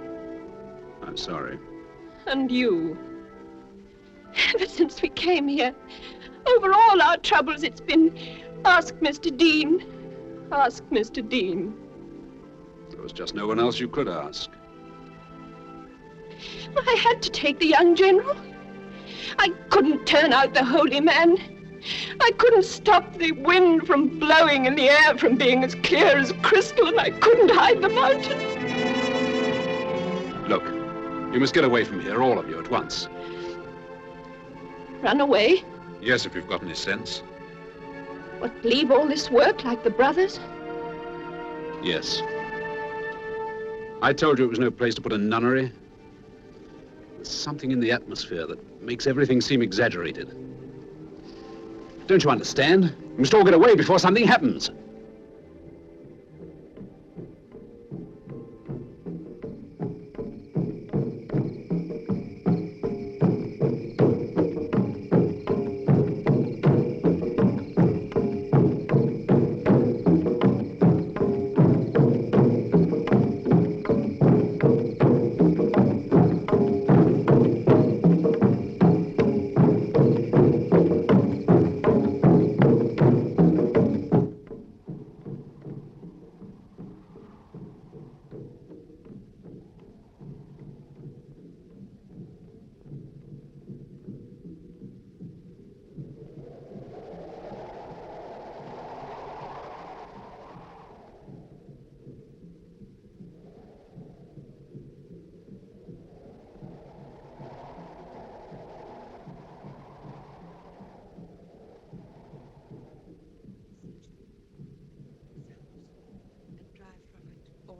I'm sorry. And you. Ever since we came here, over all our troubles, it's been, ask Mr. Dean. Ask Mr. Dean. There was just no one else you could ask. I had to take the young general. I couldn't turn out the holy man. I couldn't stop the wind from blowing and the air from being as clear as crystal, and I couldn't hide the mountains. Look, you must get away from here, all of you, at once. Run away? Yes, if you've got any sense. What, leave all this work like the brothers? Yes. I told you it was no place to put a nunnery. There's something in the atmosphere that makes everything seem exaggerated. Don't you understand? We must all get away before something happens.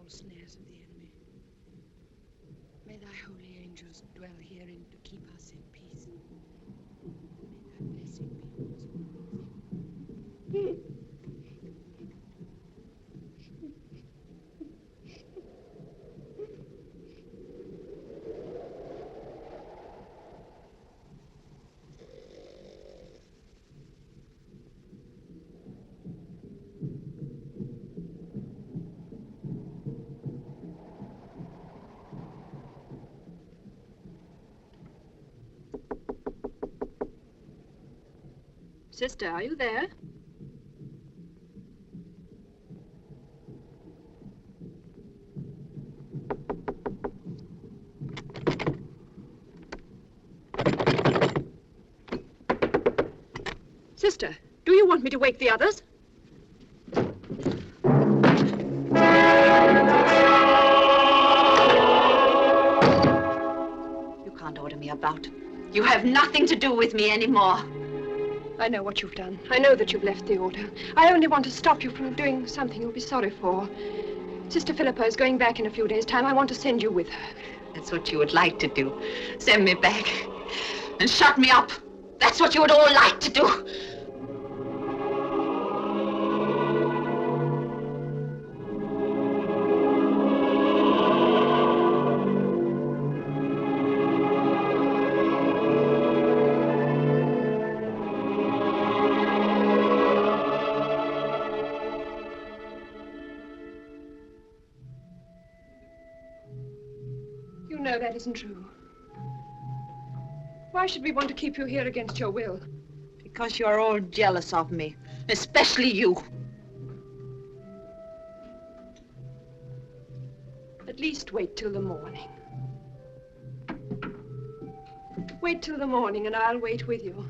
Snares of the enemy. May thy holy angels dwell herein to keep us in peace. May thy blessing be with us. Sister, are you there? Sister, do you want me to wake the others? You can't order me about. You have nothing to do with me anymore. I know what you've done. I know that you've left the order. I only want to stop you from doing something you'll be sorry for. Sister Philippa is going back in a few days' time. I want to send you with her. That's what you would like to do. Send me back. And shut me up. That's what you would all like to do. You know that isn't true. Why should we want to keep you here against your will? Because you're all jealous of me, especially you. At least wait till the morning. Wait till the morning and I'll wait with you.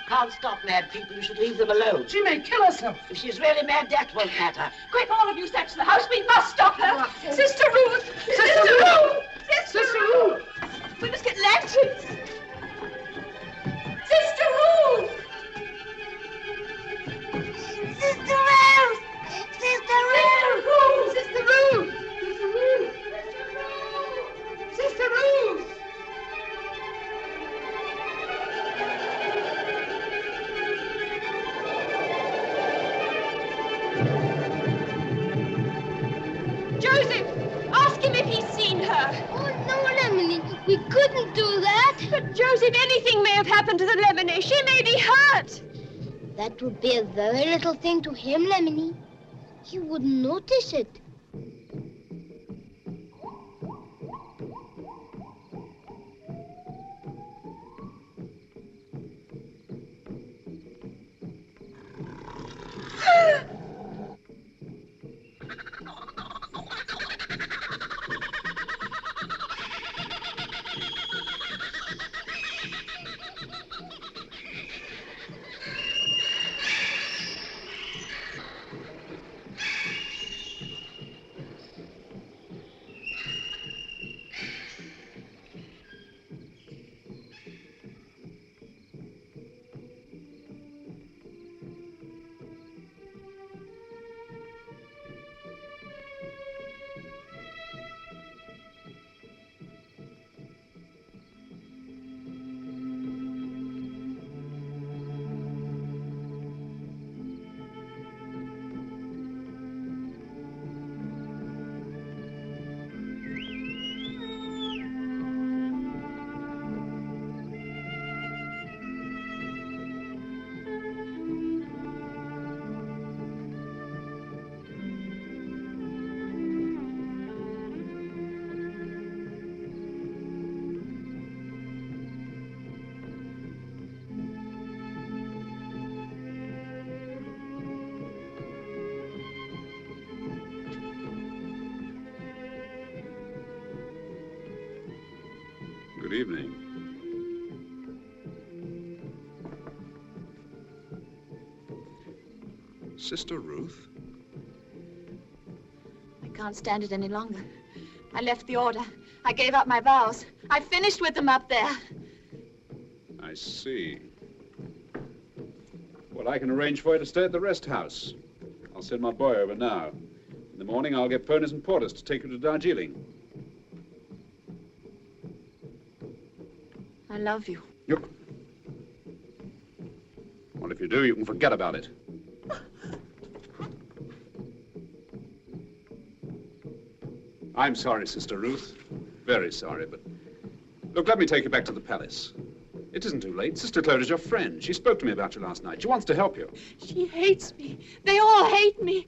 Can't stop mad people. You should leave them alone. She may kill herself. If she's really mad, that won't matter. Quick, all of you search the house. We must stop her. Sister Ruth! Sister Ruth! Sister Ruth! We must get lanterns. Sister Ruth! Sister Ruth! Sister Ruth! Sister Ruth! Sister Ruth! Joseph, ask him if he's seen her. Oh, no, Lemony, we couldn't do that. But, Joseph, anything may have happened to the Lemony. She may be hurt. That would be a very little thing to him, Lemony. He wouldn't notice it. Good evening. Sister Ruth? I can't stand it any longer. I left the order. I gave up my vows. I finished with them up there. I see. Well, I can arrange for you to stay at the rest house. I'll send my boy over now. In the morning, I'll get ponies and porters to take you to Darjeeling. I love you. Well, if you do, you can forget about it. I'm sorry, Sister Ruth. Very sorry, but... Look, let me take you back to the palace. It isn't too late. Sister Cloda's your friend. She spoke to me about you last night. She wants to help you. She hates me. They all hate me.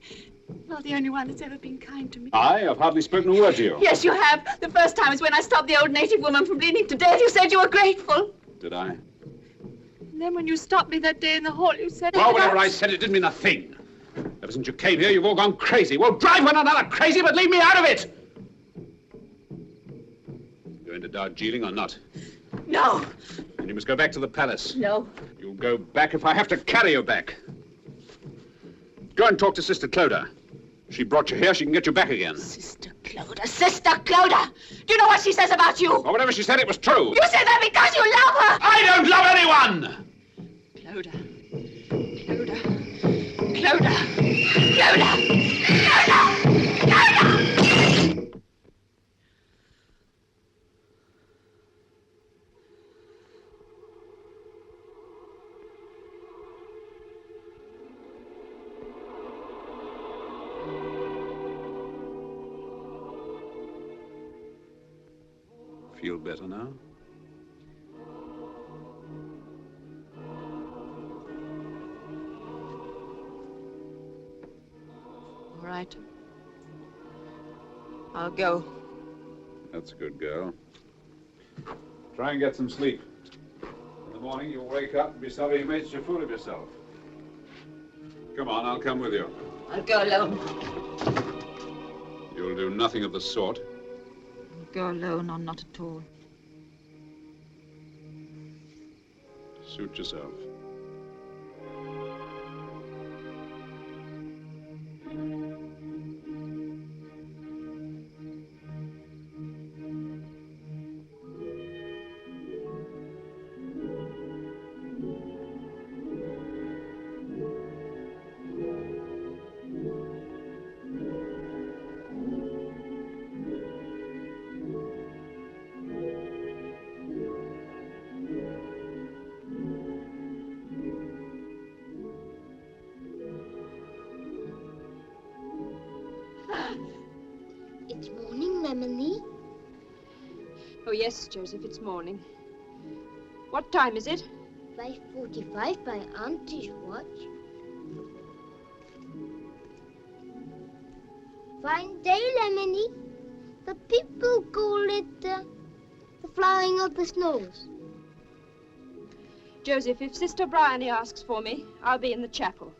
You're the only one that's ever been kind to me. I've hardly spoken a word to you. Yes, you have. The first time was when I stopped the old native woman from bleeding to death. You said you were grateful. Did I? And then when you stopped me that day in the hall, you said... Well, whatever I said, it didn't mean a thing. Ever since you came here, you've all gone crazy. Well, drive one another crazy, but leave me out of it! Going to Darjeeling or not? No. And you must go back to the palace. No. You'll go back if I have to carry you back. Go and talk to Sister Cloda. She brought you here, she can get you back again. Sister Cloda! Sister Cloda! Do you know what she says about you? Well, whatever she said, it was true. You said that because you love her! I don't love anyone! Cloda. Cloda. Cloda. Cloda. Cloda. Cloda! Feel better now? All right. I'll go. That's a good girl. Try and get some sleep. In the morning, you'll wake up and be sorry you made such a fool of yourself. Come on, I'll come with you. I'll go alone. You'll do nothing of the sort. Go alone or not at all. Suit yourself. It's morning, Lemony. Oh, yes, Joseph, it's morning. What time is it? 5:45 by Auntie's watch. Fine day, Lemony. The people call it the flying of the snows. Joseph, if Sister Bryony asks for me, I'll be in the chapel.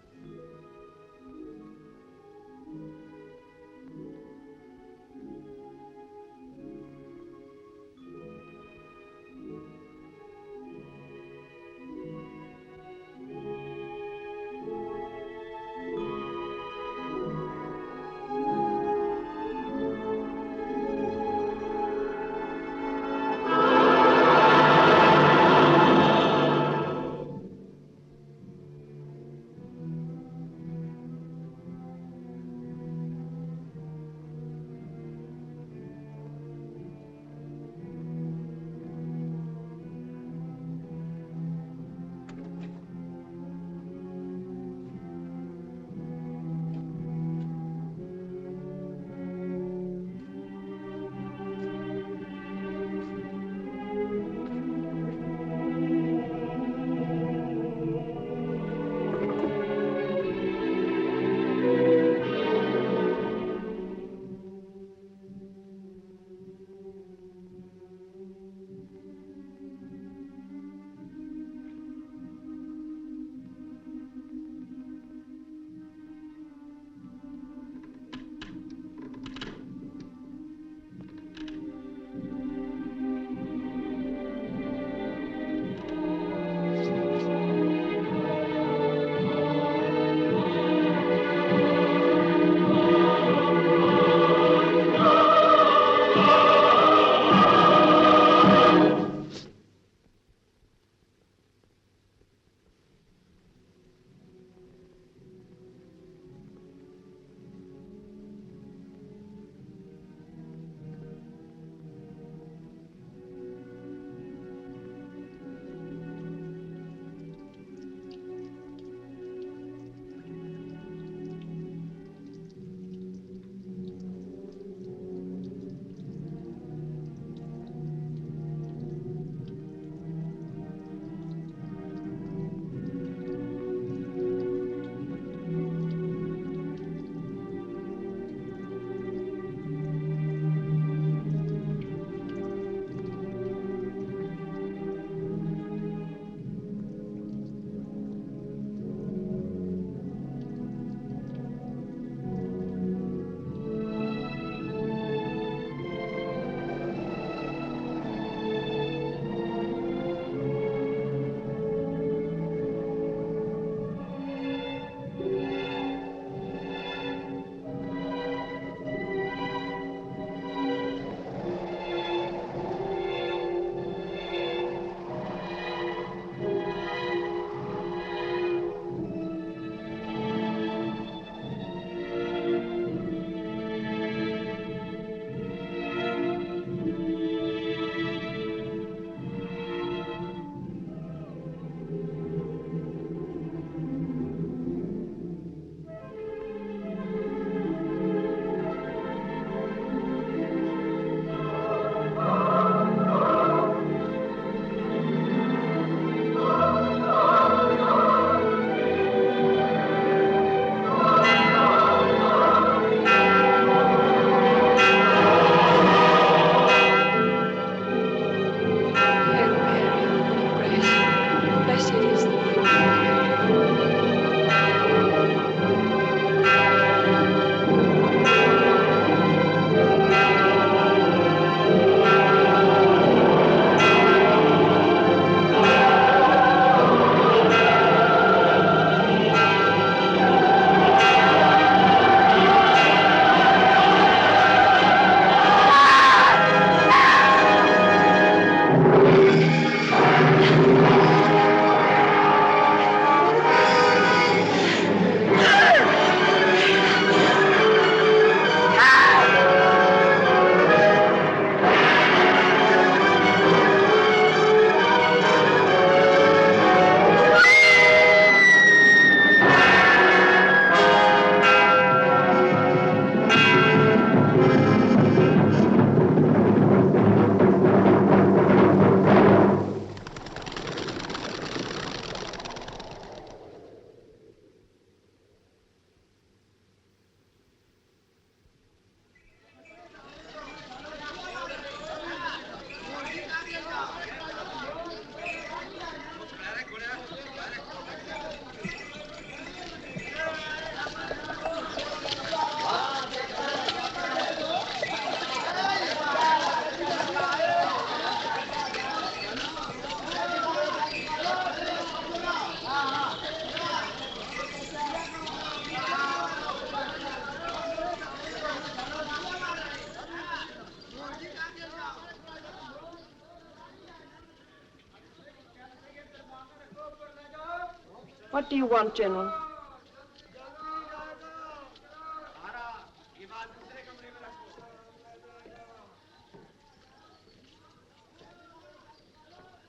What do you want, General?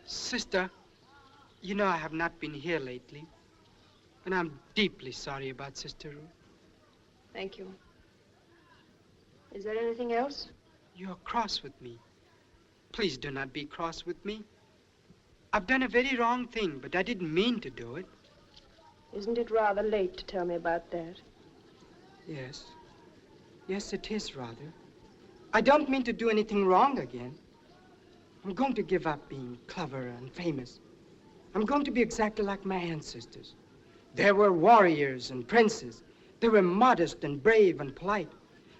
Sister, you know I have not been here lately, and I'm deeply sorry about Sister Ruth. Thank you. Is there anything else? You're cross with me. Please do not be cross with me. I've done a very wrong thing, but I didn't mean to do it. Isn't it rather late to tell me about that? Yes. Yes, it is rather. I don't mean to do anything wrong again. I'm going to give up being clever and famous. I'm going to be exactly like my ancestors. They were warriors and princes. They were modest and brave and polite.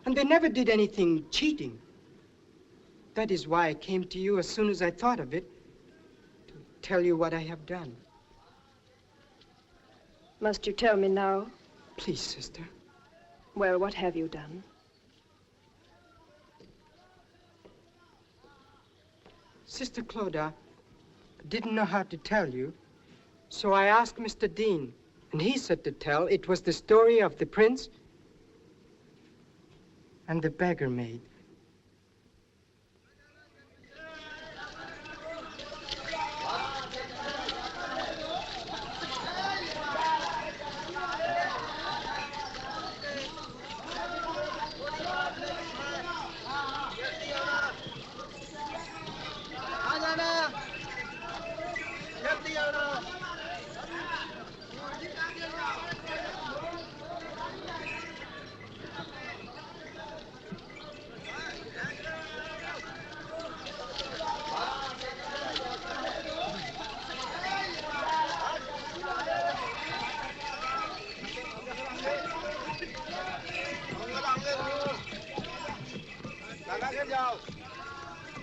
And they never did anything cheating. That is why I came to you as soon as I thought of it, to tell you what I have done. Must you tell me now? Please, sister. Well, what have you done? Sister Clodagh didn't know how to tell you, so I asked Mr. Dean, and he said to tell it was the story of the prince and the beggar maid.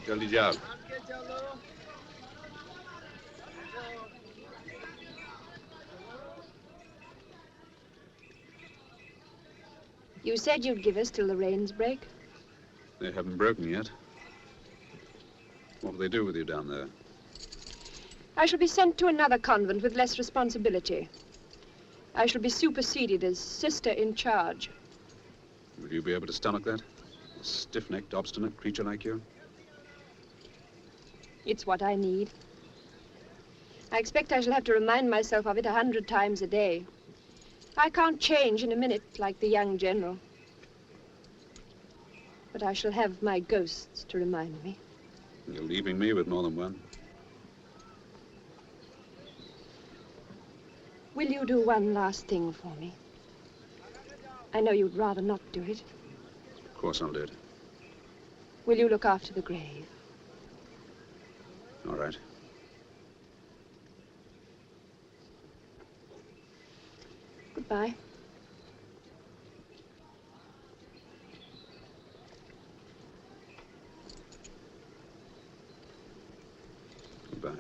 जल्दी जाओ। You said you'd give us till the rains break. They haven't broken yet. What will they do with you down there? I shall be sent to another convent with less responsibility. I shall be superseded as sister in charge. Will you be able to stomach that? A stiff-necked, obstinate creature like you? It's what I need. I expect I shall have to remind myself of it 100 times a day. I can't change in a minute like the young general. But I shall have my ghosts to remind me. You're leaving me with more than one. Will you do one last thing for me? I know you'd rather not do it. Of course I'll do it. Will you look after the grave? All right. Goodbye. Goodbye.